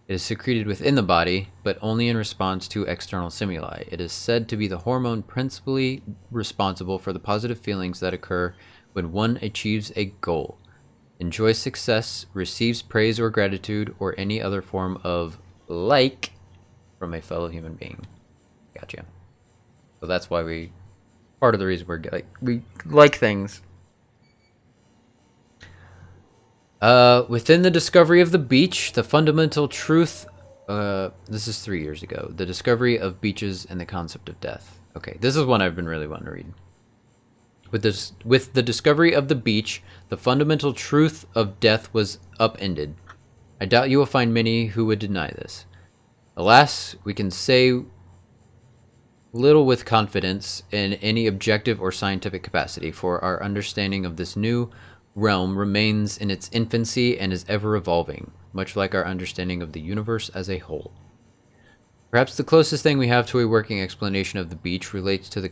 It is secreted within the body, but only in response to external stimuli. It is said to be the hormone principally responsible for the positive feelings that occur when one achieves a goal, enjoys success, receives praise or gratitude, or any other form of like from a fellow human being. Gotcha. So that's why part of the reason we like things. Within the discovery of the beach, the fundamental truth, this is 3 years ago, the discovery of beaches and the concept of death. Okay, this is one I've been really wanting to read. With the discovery of the beach, the fundamental truth of death was upended. I doubt you will find many who would deny this. Alas, we can say little with confidence in any objective or scientific capacity, for our understanding of this new realm remains in its infancy and is ever evolving, much like our understanding of the universe as a whole. Perhaps the closest thing we have to a working explanation of the beach relates to the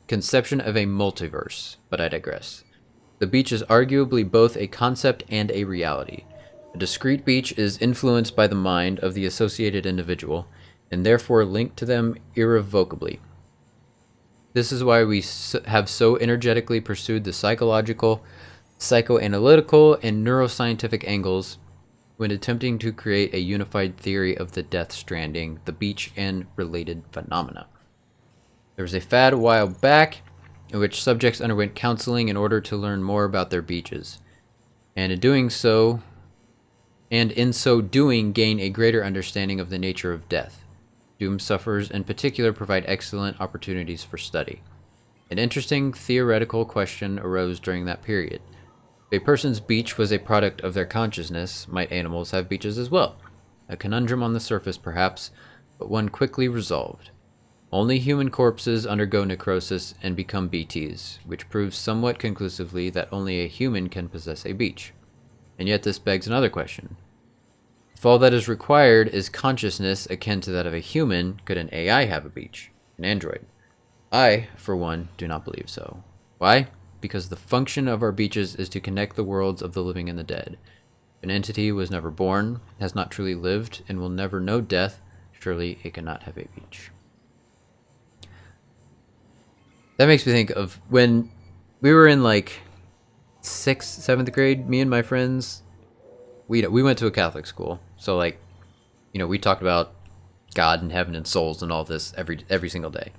conception of a multiverse, but I digress. The beach is arguably both a concept and a reality. A discrete beach is influenced by the mind of the associated individual, and therefore linked to them irrevocably. This is why we have so energetically pursued the psychological, psychoanalytical, and neuroscientific angles when attempting to create a unified theory of the Death Stranding, the beach, and related phenomena. There was a fad a while back in which subjects underwent counseling in order to learn more about their beaches, and in so doing gain a greater understanding of the nature of death. Doom sufferers in particular provide excellent opportunities for study. An interesting theoretical question arose during that period. If a person's beach was a product of their consciousness, might animals have beaches as well? A conundrum on the surface, perhaps, but one quickly resolved. Only human corpses undergo necrosis and become BTs, which proves somewhat conclusively that only a human can possess a beach. And yet this begs another question. If all that is required is consciousness akin to that of a human, could an AI have a beach? An android? I, for one, do not believe so. Why? Because the function of our beaches is to connect the worlds of the living and the dead. If an entity was never born, has not truly lived, and will never know death, surely it cannot have a beach. That makes me think of when we were in like 6th, 7th grade, me and my friends, we went to a Catholic school. So like, we talked about God and heaven and souls and all this every single day.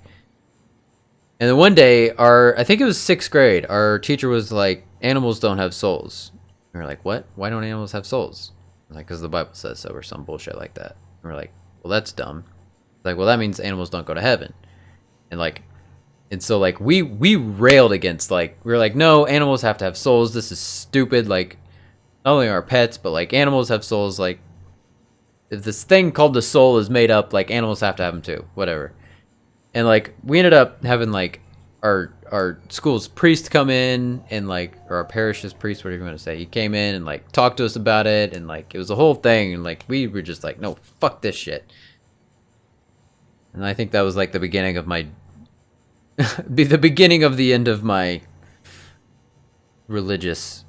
And then one day, I think it was 6th grade, our teacher was like, animals don't have souls. And we're like, what? Why don't animals have souls? Like, because the Bible says so or some bullshit like that. And we're like, well, that's dumb. Like, well, that means animals don't go to heaven. And so like we railed against, like, we were like, no, animals have to have souls. This is stupid. Like, not only our pets, but like animals have souls. Like, if this thing called the soul is made up, like animals have to have them too. Whatever. And like we ended up having like our school's priest come in, and like, or our parish's priest, whatever you want to say, he came in and like talked to us about it, and like it was a whole thing, and like we were just like, no, fuck this shit. And I think that was like the beginning of my the beginning of the end of my religious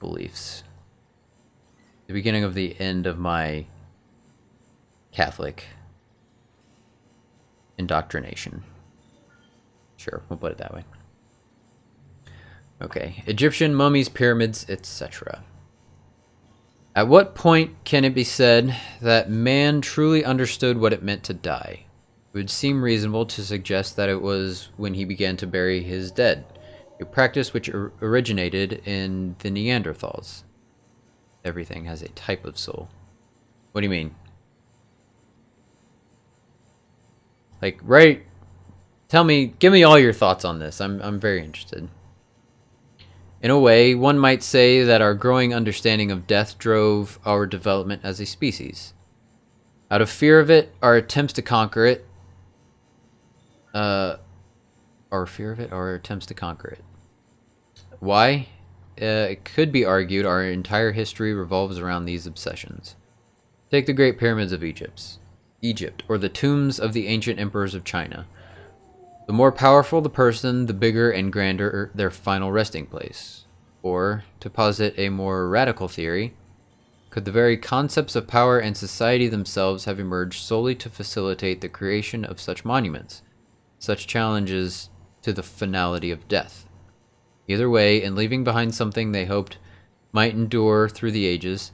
beliefs. The beginning of the end of my Catholic indoctrination. Sure, we'll put it that way. Okay, Egyptian mummies, pyramids, etc. At what point can it be said that man truly understood what it meant to die? It would seem reasonable to suggest that it was when he began to bury his dead, a practice which originated in the Neanderthals. Everything has a type of soul. What do you mean? Like, right? Give me all your thoughts on this. I'm very interested. In a way, one might say that our growing understanding of death drove our development as a species. Out of fear of it, our attempts to conquer it, Why? It could be argued our entire history revolves around these obsessions. Take the Great Pyramids of Egypt, or the tombs of the ancient emperors of China. The more powerful the person, the bigger and grander their final resting place. Or, to posit a more radical theory, could the very concepts of power and society themselves have emerged solely to facilitate the creation of such monuments, such challenges to the finality of death? Either way, in leaving behind something they hoped might endure through the ages,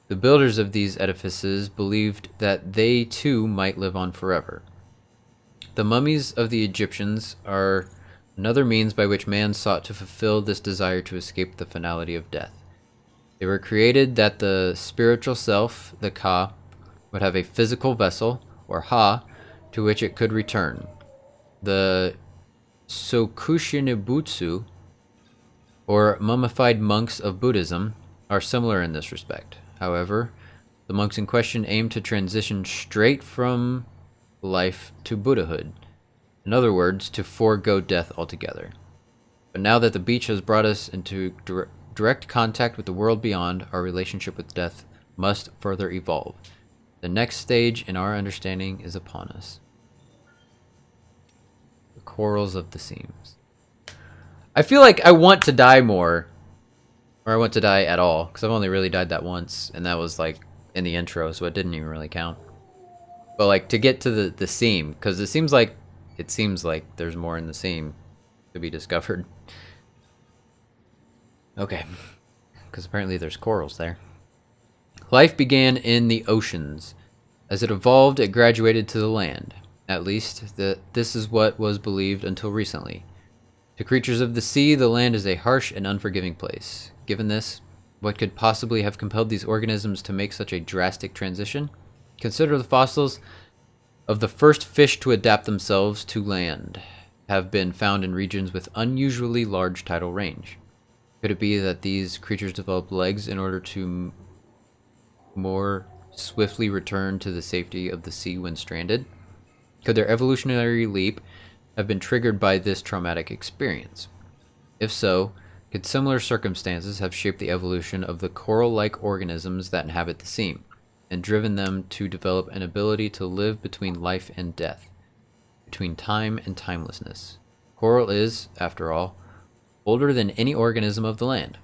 the builders of these edifices believed that they too might live on forever. The mummies of the Egyptians are another means by which man sought to fulfill this desire to escape the finality of death. They were created that the spiritual self, the Ka, would have a physical vessel, or Ha, to which it could return. The Sokushinibutsu, or mummified monks of Buddhism, are similar in this respect. However, the monks in question aim to transition straight from life to Buddhahood. In other words, to forego death altogether. But now that the beach has brought us into direct contact with the world beyond, our relationship with death must further evolve. The next stage in our understanding is upon us. The quarrels of the seams. I feel like I want to die more, or I want to die at all, because I've only really died that once, and that was like in the intro, so it didn't even really count. But like to get to the seam, because it seems like there's more in the seam to be discovered. Okay, because apparently there's corals there. Life began in the oceans. As it evolved, it graduated to the land. At least, this is what was believed until recently. To creatures of the sea, the land is a harsh and unforgiving place. Given this, what could possibly have compelled these organisms to make such a drastic transition? Consider the fossils of the first fish to adapt themselves to land have been found in regions with unusually large tidal range. Could it be that these creatures developed legs in order to more swiftly return to the safety of the sea when stranded? Could their evolutionary leap have been triggered by this traumatic experience? If so, could similar circumstances have shaped the evolution of the coral-like organisms that inhabit the sea, and driven them to develop an ability to live between life and death, between time and timelessness? Coral is, after all, older than any organism of the land,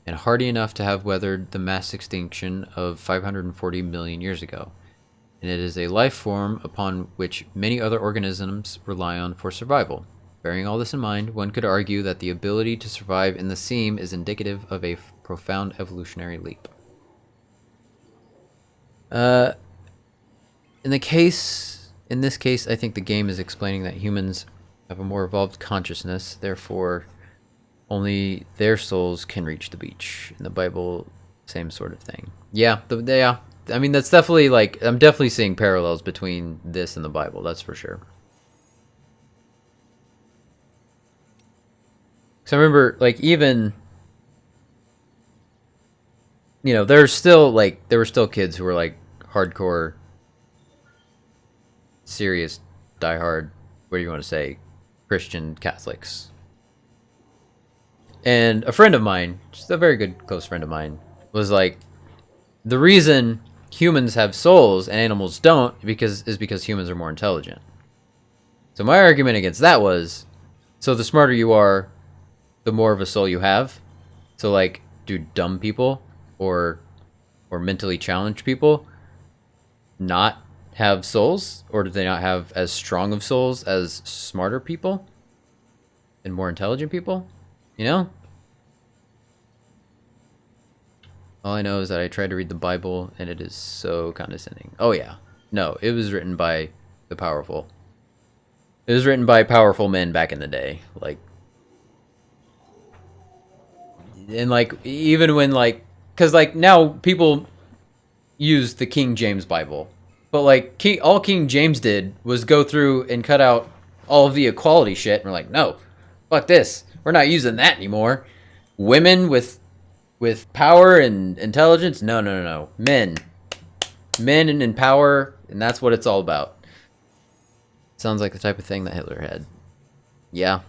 and hardy enough to have weathered the mass extinction of 540 million years ago, and it is a life form upon which many other organisms rely on for survival. Bearing all this in mind, one could argue that the ability to survive in the sea is indicative of a profound evolutionary leap. In this case, I think the game is explaining that humans have a more evolved consciousness, therefore only their souls can reach the beach. In the Bible, same sort of thing. Yeah, I mean, that's definitely, like, I'm definitely seeing parallels between this and the Bible, that's for sure. So I remember, like, even, you know, there were still kids who were, like, hardcore, serious, diehard, what do you want to say, Christian Catholics. And a friend of mine, just a very good close friend of mine, was like, the reason humans have souls and animals don't is because humans are more intelligent. So my argument against that was, so the smarter you are, the more of a soul you have. So, like, do dumb people or mentally challenged people not have souls, or do they not have as strong of souls as smarter people and more intelligent people? You know? All I know is that I tried to read the Bible and it is so condescending. Oh yeah. No, it was written by the powerful. It was written by powerful men back in the day. Like, and like, even when, like, because like now people use the King James Bible, but like all King James did was go through and cut out all of the equality shit, and we're like, no, fuck this, we're not using that anymore. Women with power and intelligence, no, men and in power, and that's what it's all about. Sounds like the type of thing that Hitler had. Yeah.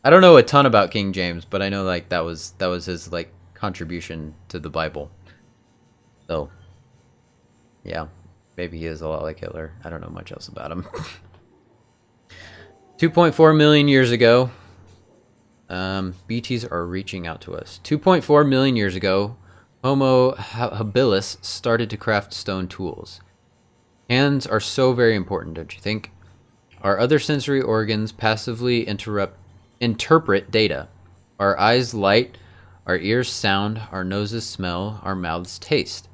I don't know a ton about King James, but I know, like, that was his, like, contribution to the Bible. So, yeah, maybe he is a lot like Hitler. I don't know much else about him. 2.4 million years ago, BTs are reaching out to us. 2.4 million years ago, Homo habilis started to craft stone tools. Hands are so very important, don't you think? Our other sensory organs passively interpret data. Our eyes light, our ears sound, our noses smell, our mouths taste.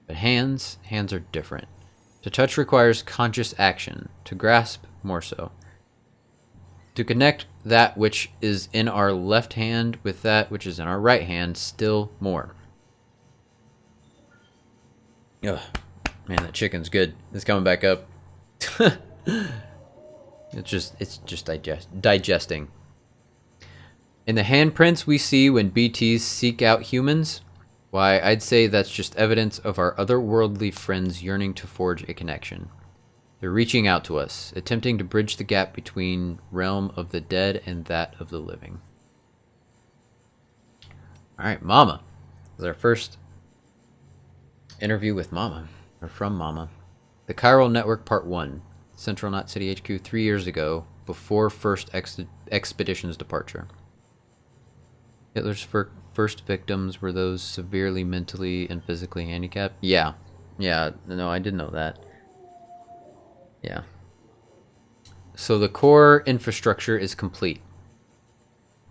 But hands are different. To touch requires conscious action, to grasp more so. To connect that which is in our left hand with that which is in our right hand, still more. Ugh, man, that chicken's good. It's coming back up. It's just digesting. In the handprints we see when BTs seek out humans, why, I'd say that's just evidence of our otherworldly friends yearning to forge a connection. They're reaching out to us, attempting to bridge the gap between realm of the dead and that of the living. Alright, Mama. This is our first interview with Mama, or from Mama. The Chiral Network Part 1. Central Knot City HQ 3 years ago, before first expedition's departure. Hitler's first victims were those severely mentally and physically handicapped. Yeah, no, I did know that. Yeah. So the core infrastructure is complete.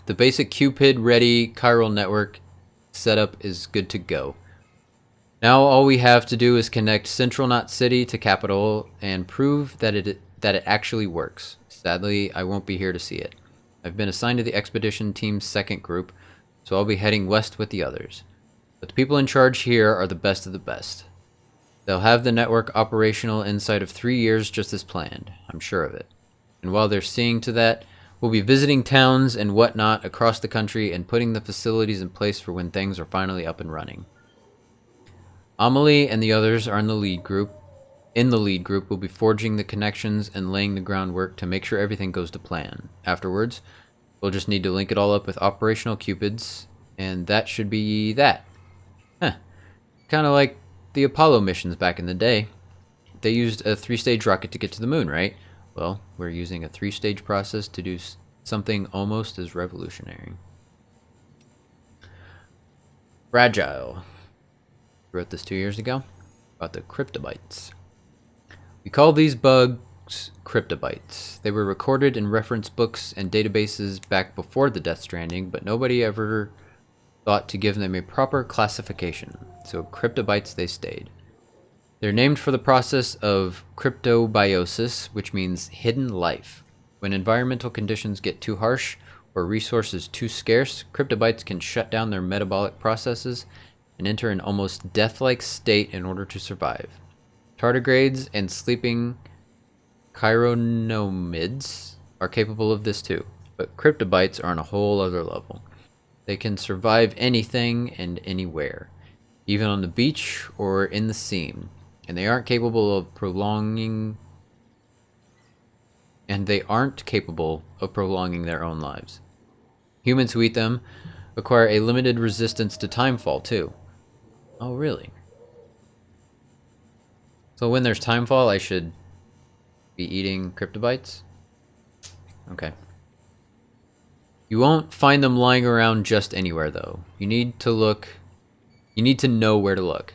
The basic Cupid-ready chiral network setup is good to go. Now all we have to do is connect Central Knot City to Capital and prove that it actually works. Sadly, I won't be here to see it. I've been assigned to the expedition team's second group, so I'll be heading west with the others. But the people in charge here are the best of the best. They'll have the network operational inside of 3 years just as planned. I'm sure of it. And while they're seeing to that, we'll be visiting towns and whatnot across the country and putting the facilities in place for when things are finally up and running. Amelie and the others are in the lead group. In the lead group, we'll be forging the connections and laying the groundwork to make sure everything goes to plan. Afterwards, we'll just need to link it all up with operational cupids, and that should be that. Huh. Kind of like the Apollo missions back in the day. They used a 3-stage rocket to get to the moon, right? Well, we're using a 3-stage process to do something almost as revolutionary. Fragile. Wrote this 2 years ago about the cryptobytes. We call these bugs cryptobytes. They were recorded in reference books and databases back before the Death Stranding, but nobody ever thought to give them a proper classification, so cryptobytes they stayed. They're named for the process of cryptobiosis, which means hidden life. When environmental conditions get too harsh or resources too scarce, cryptobytes can shut down their metabolic processes and enter an almost death-like state in order to survive. Tardigrades and sleeping chironomids are capable of this too, but cryptobytes are on a whole other level. They can survive anything and anywhere, even on the beach or in the seam. And they aren't capable of prolonging their own lives. Humans who eat them acquire a limited resistance to timefall too. Oh, really? So when there's timefall, I should be eating cryptobytes? Okay. You won't find them lying around just anywhere though. You need to know where to look.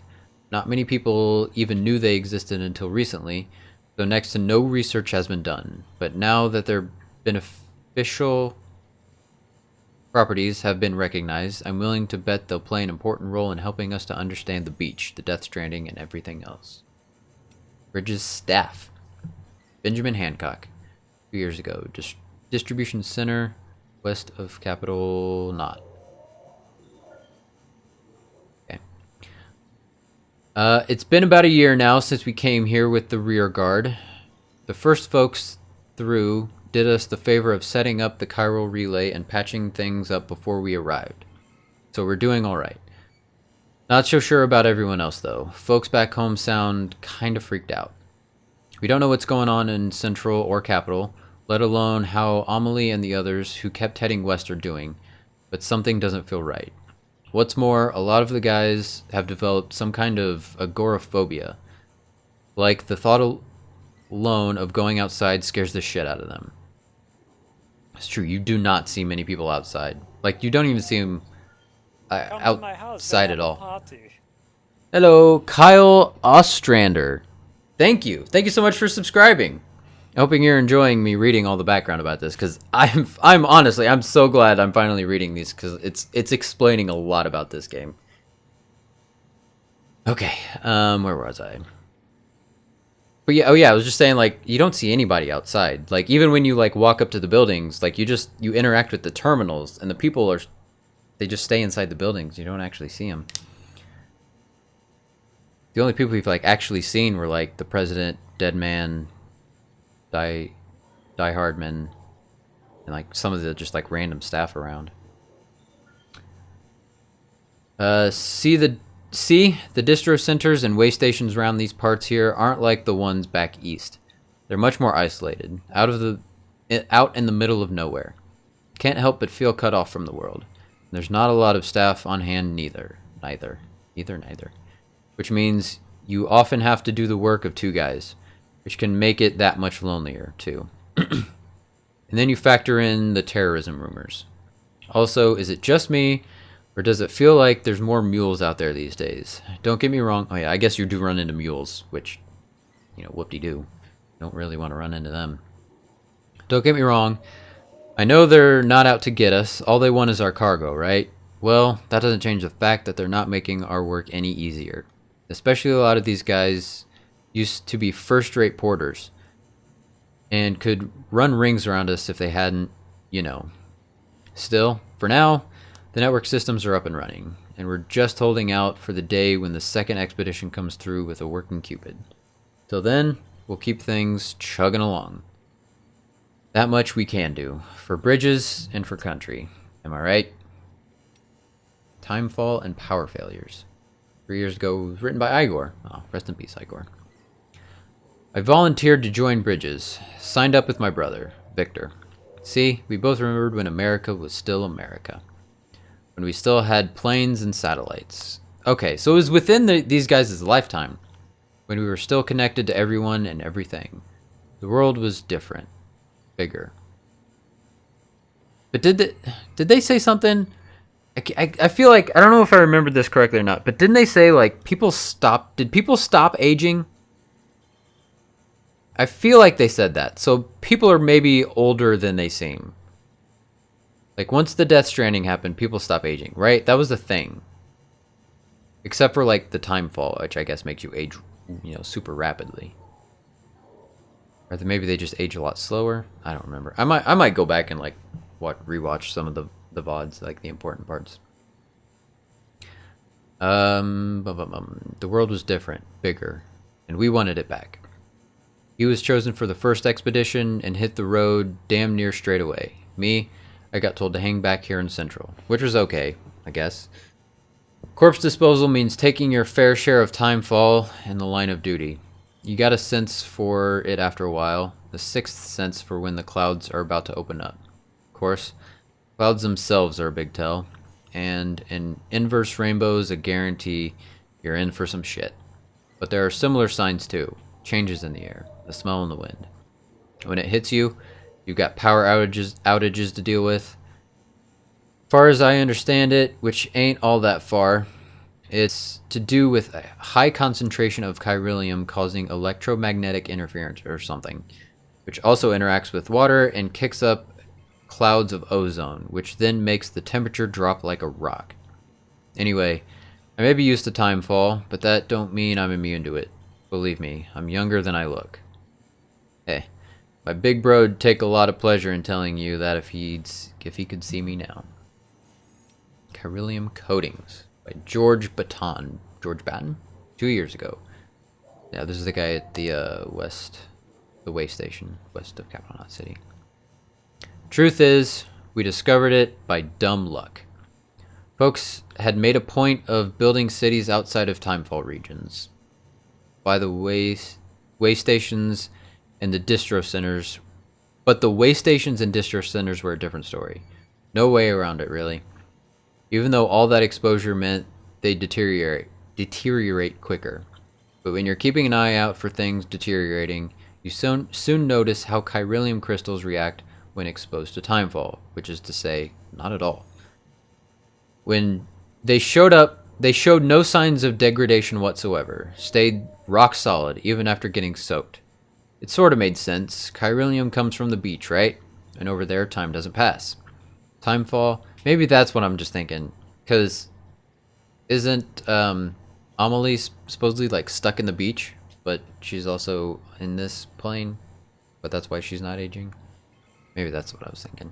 Not many people even knew they existed until recently, though next to no research has been done. But now that their beneficial properties have been recognized, I'm willing to bet they'll play an important role in helping us to understand the beach, the Death Stranding, and everything else. Bridges staff. Benjamin Hancock. 2 years ago. Distribution center west of Capital Knot. It's been about a year now since we came here with the rear guard. The first folks through did us the favor of setting up the chiral relay and patching things up before we arrived. So we're doing alright. Not so sure about everyone else though. Folks back home sound kinda freaked out. We don't know what's going on in Central or Capital, let alone how Amelie and the others who kept heading west are doing, but something doesn't feel right. What's more, a lot of the guys have developed some kind of agoraphobia. Like, the thought alone of going outside scares the shit out of them. It's true, you do not see many people outside. Like, you don't even see them outside at all. Hello, Kyle Ostrander. Thank you. Thank you so much for subscribing. Hoping you're enjoying me reading all the background about this, because I'm honestly, I'm so glad I'm finally reading these, because it's explaining a lot about this game. Okay, where was I? But yeah, oh yeah, I was just saying, like, you don't see anybody outside. Like, even when you, like, walk up to the buildings, like, you interact with the terminals, and the people they just stay inside the buildings. You don't actually see them. The only people we've, like, actually seen were, like, the president, Dead Man, die-hardman, and like some of the just like random staff around. See the distro centers and way stations around these parts here aren't like the ones back east. They're much more isolated, out in the middle of nowhere. Can't help but feel cut off from the world. There's not a lot of staff on hand neither. Which means you often have to do the work of 2 guys. Which can make it that much lonelier, too. And then you factor in the terrorism rumors. Also, is it just me, or does it feel like there's more mules out there these days? Don't get me wrong. Oh yeah, I guess you do run into mules, which, you know, whoop-de-doo. Don't really want to run into them. Don't get me wrong. I know they're not out to get us. All they want is our cargo, right? Well, that doesn't change the fact that they're not making our work any easier. Especially a lot of these guys used to be first-rate porters and could run rings around us if they hadn't, you know. Still, for now, the network systems are up and running, and we're just holding out for the day when the second expedition comes through with a working Cupid. Till then, we'll keep things chugging along. That much we can do, for bridges and for country. Am I right? Timefall and Power Failures. 3 years ago, it was written by Igor. Oh, rest in peace, Igor. I volunteered to join Bridges. Signed up with my brother, Victor. See, we both remembered when America was still America. When we still had planes and satellites. Okay, so it was within these guys' lifetime. When we were still connected to everyone and everything. The world was different. Bigger. But did they say something? I feel like, I don't know if I remembered this correctly or not, but didn't they say, like, did people stop aging? I feel like they said that. So people are maybe older than they seem. Like, once the Death Stranding happened, people stop aging, right? That was the thing. Except for, like, the Timefall, which I guess makes you age, you know, super rapidly. Or maybe they just age a lot slower. I don't remember. I might go back and, like, rewatch some of the VODs, like the important parts. The world was different, bigger, and we wanted it back. He was chosen for the first expedition and hit the road damn near straight away. Me, I got told to hang back here in Central, which was okay, I guess. Corpse disposal means taking your fair share of timefall in the line of duty. You got a sense for it after a while, the sixth sense for when the clouds are about to open up. Of course, clouds themselves are a big tell, and an inverse rainbow is a guarantee you're in for some shit. But there are similar signs too. Changes in the air, the smell in the wind. When it hits you, you've got power outages to deal with. Far as I understand it, which ain't all that far, it's to do with a high concentration of chiralium causing electromagnetic interference or something, which also interacts with water and kicks up clouds of ozone, which then makes the temperature drop like a rock. Anyway, I may be used to timefall, but that don't mean I'm immune to it. Believe me, I'm younger than I look. Hey, my big bro'd take a lot of pleasure in telling you that if he could see me now. Chiralium Coatings by George Baton. 2 years ago. Yeah, this is the guy at the way station, west of Capital Knot City. Truth is, we discovered it by dumb luck. Folks had made a point of building cities outside of timefall regions. By the way stations and the distro centers, but the way stations and distro centers were a different story. No way around it, really. Even though all that exposure meant they deteriorate quicker. But when you're keeping an eye out for things deteriorating, you soon notice how chiralium crystals react when exposed to timefall, which is to say, not at all. When they showed up, they showed no signs of degradation whatsoever, stayed rock solid even after getting soaked. It sort of made sense. Chiralium comes from the beach, right? And over there, time doesn't pass. Timefall, maybe that's what I'm just thinking. Because isn't Amelie supposedly like stuck in the beach, but she's also in this plane, but that's why she's not aging? Maybe that's what I was thinking.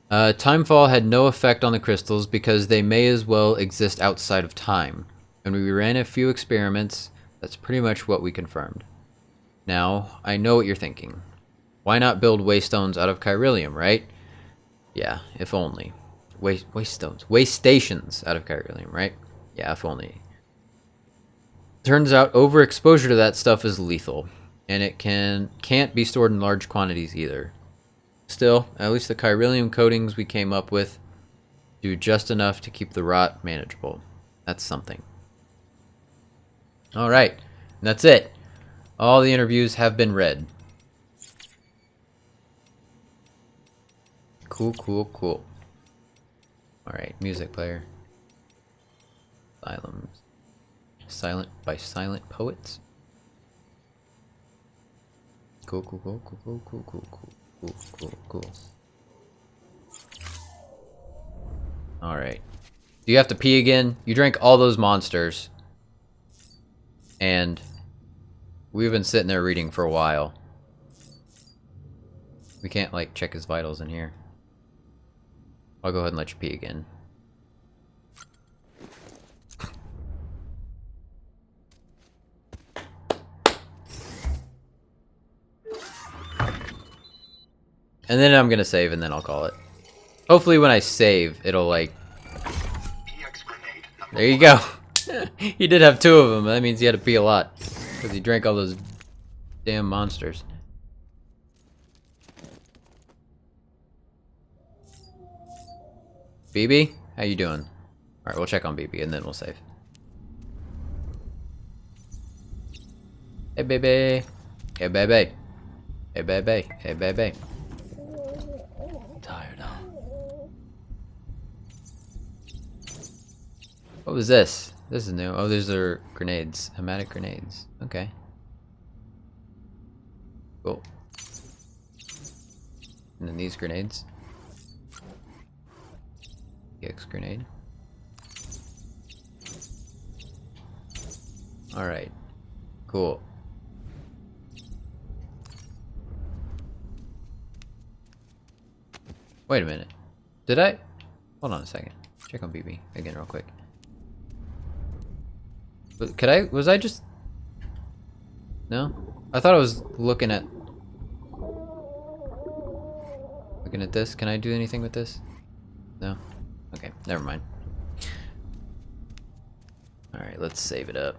Timefall had no effect on the crystals because they may as well exist outside of time. And we ran a few experiments. That's pretty much what we confirmed. Now, I know what you're thinking. Why not build waystones out of chiralium, right? Yeah, if only. Waystations out of chiralium, right? Yeah, if only. Turns out overexposure to that stuff is lethal. And it can't be stored in large quantities either. Still, at least the chiralium coatings we came up with do just enough to keep the rot manageable. That's something. Alright, that's it. All the interviews have been read. Cool. Alright, music player. Silent by Silent Poets. Cool. Alright. Do you have to pee again? You drank all those monsters. And we've been sitting there reading for a while. We can't, like, check his vitals in here. I'll go ahead and let you pee again. And then I'm gonna save and then I'll call it. Hopefully when I save, it'll like... There you go. He did have 2 of them. That means he had to pee a lot. Because he drank all those damn monsters. BB? How you doing? Alright, we'll check on BB and then we'll save. Hey baby. Hey baby. Hey baby. Hey baby. Tired, huh? What was this? This is new. Oh, these are grenades. Hematic grenades. Okay. Cool. And then these grenades. EX grenade. Alright. Cool. Wait a minute. Did I? Hold on a second. Check on BB again real quick. Could I? Was I just... No? I thought I was looking at... Looking at this. Can I do anything with this? No? Okay, never mind. Alright, let's save it up.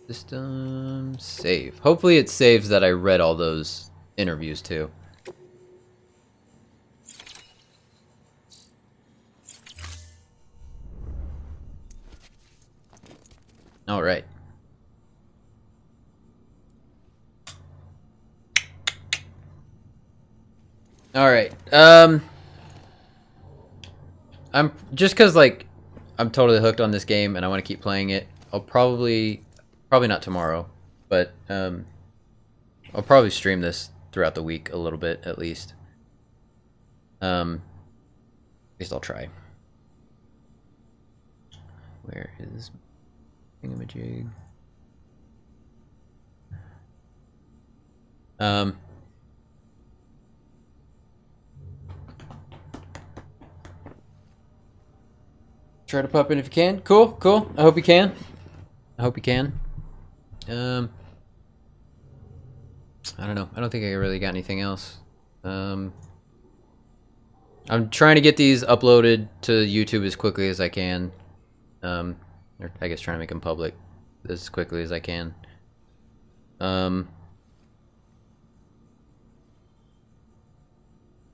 System save. Hopefully it saves that I read all those interviews too. All right. All right. I'm just cuz like I'm totally hooked on this game and I want to keep playing it. I'll probably not tomorrow, but I'll probably stream this throughout the week a little bit at least. At least I'll try. Where is thingamajig? Try to pop in if you can. Cool, cool. I hope you can. I hope you can. I don't know. I don't think I really got anything else. I'm trying to get these uploaded to YouTube as quickly as I can. Or I guess trying to make them public as quickly as I can.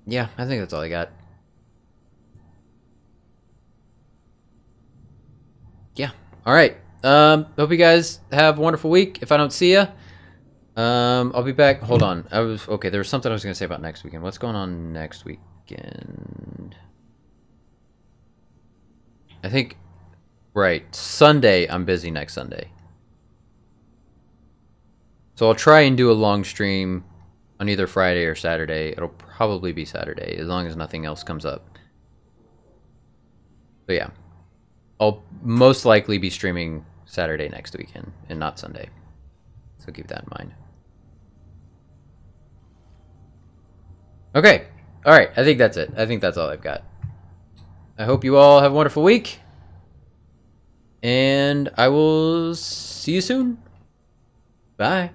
Yeah, I think that's all I got. Yeah. All right. Hope you guys have a wonderful week. If I don't see you, I'll be back. Hold on. Okay. There was something I was going to say about next weekend. What's going on next weekend? I think, right. Sunday, I'm busy next Sunday. So I'll try and do a long stream on either Friday or Saturday. It'll probably be Saturday, as long as nothing else comes up. But yeah. I'll most likely be streaming Saturday next weekend and not Sunday. So keep that in mind. Okay. All right. I think that's it. I think that's all I've got. I hope you all have a wonderful week. And I will see you soon. Bye.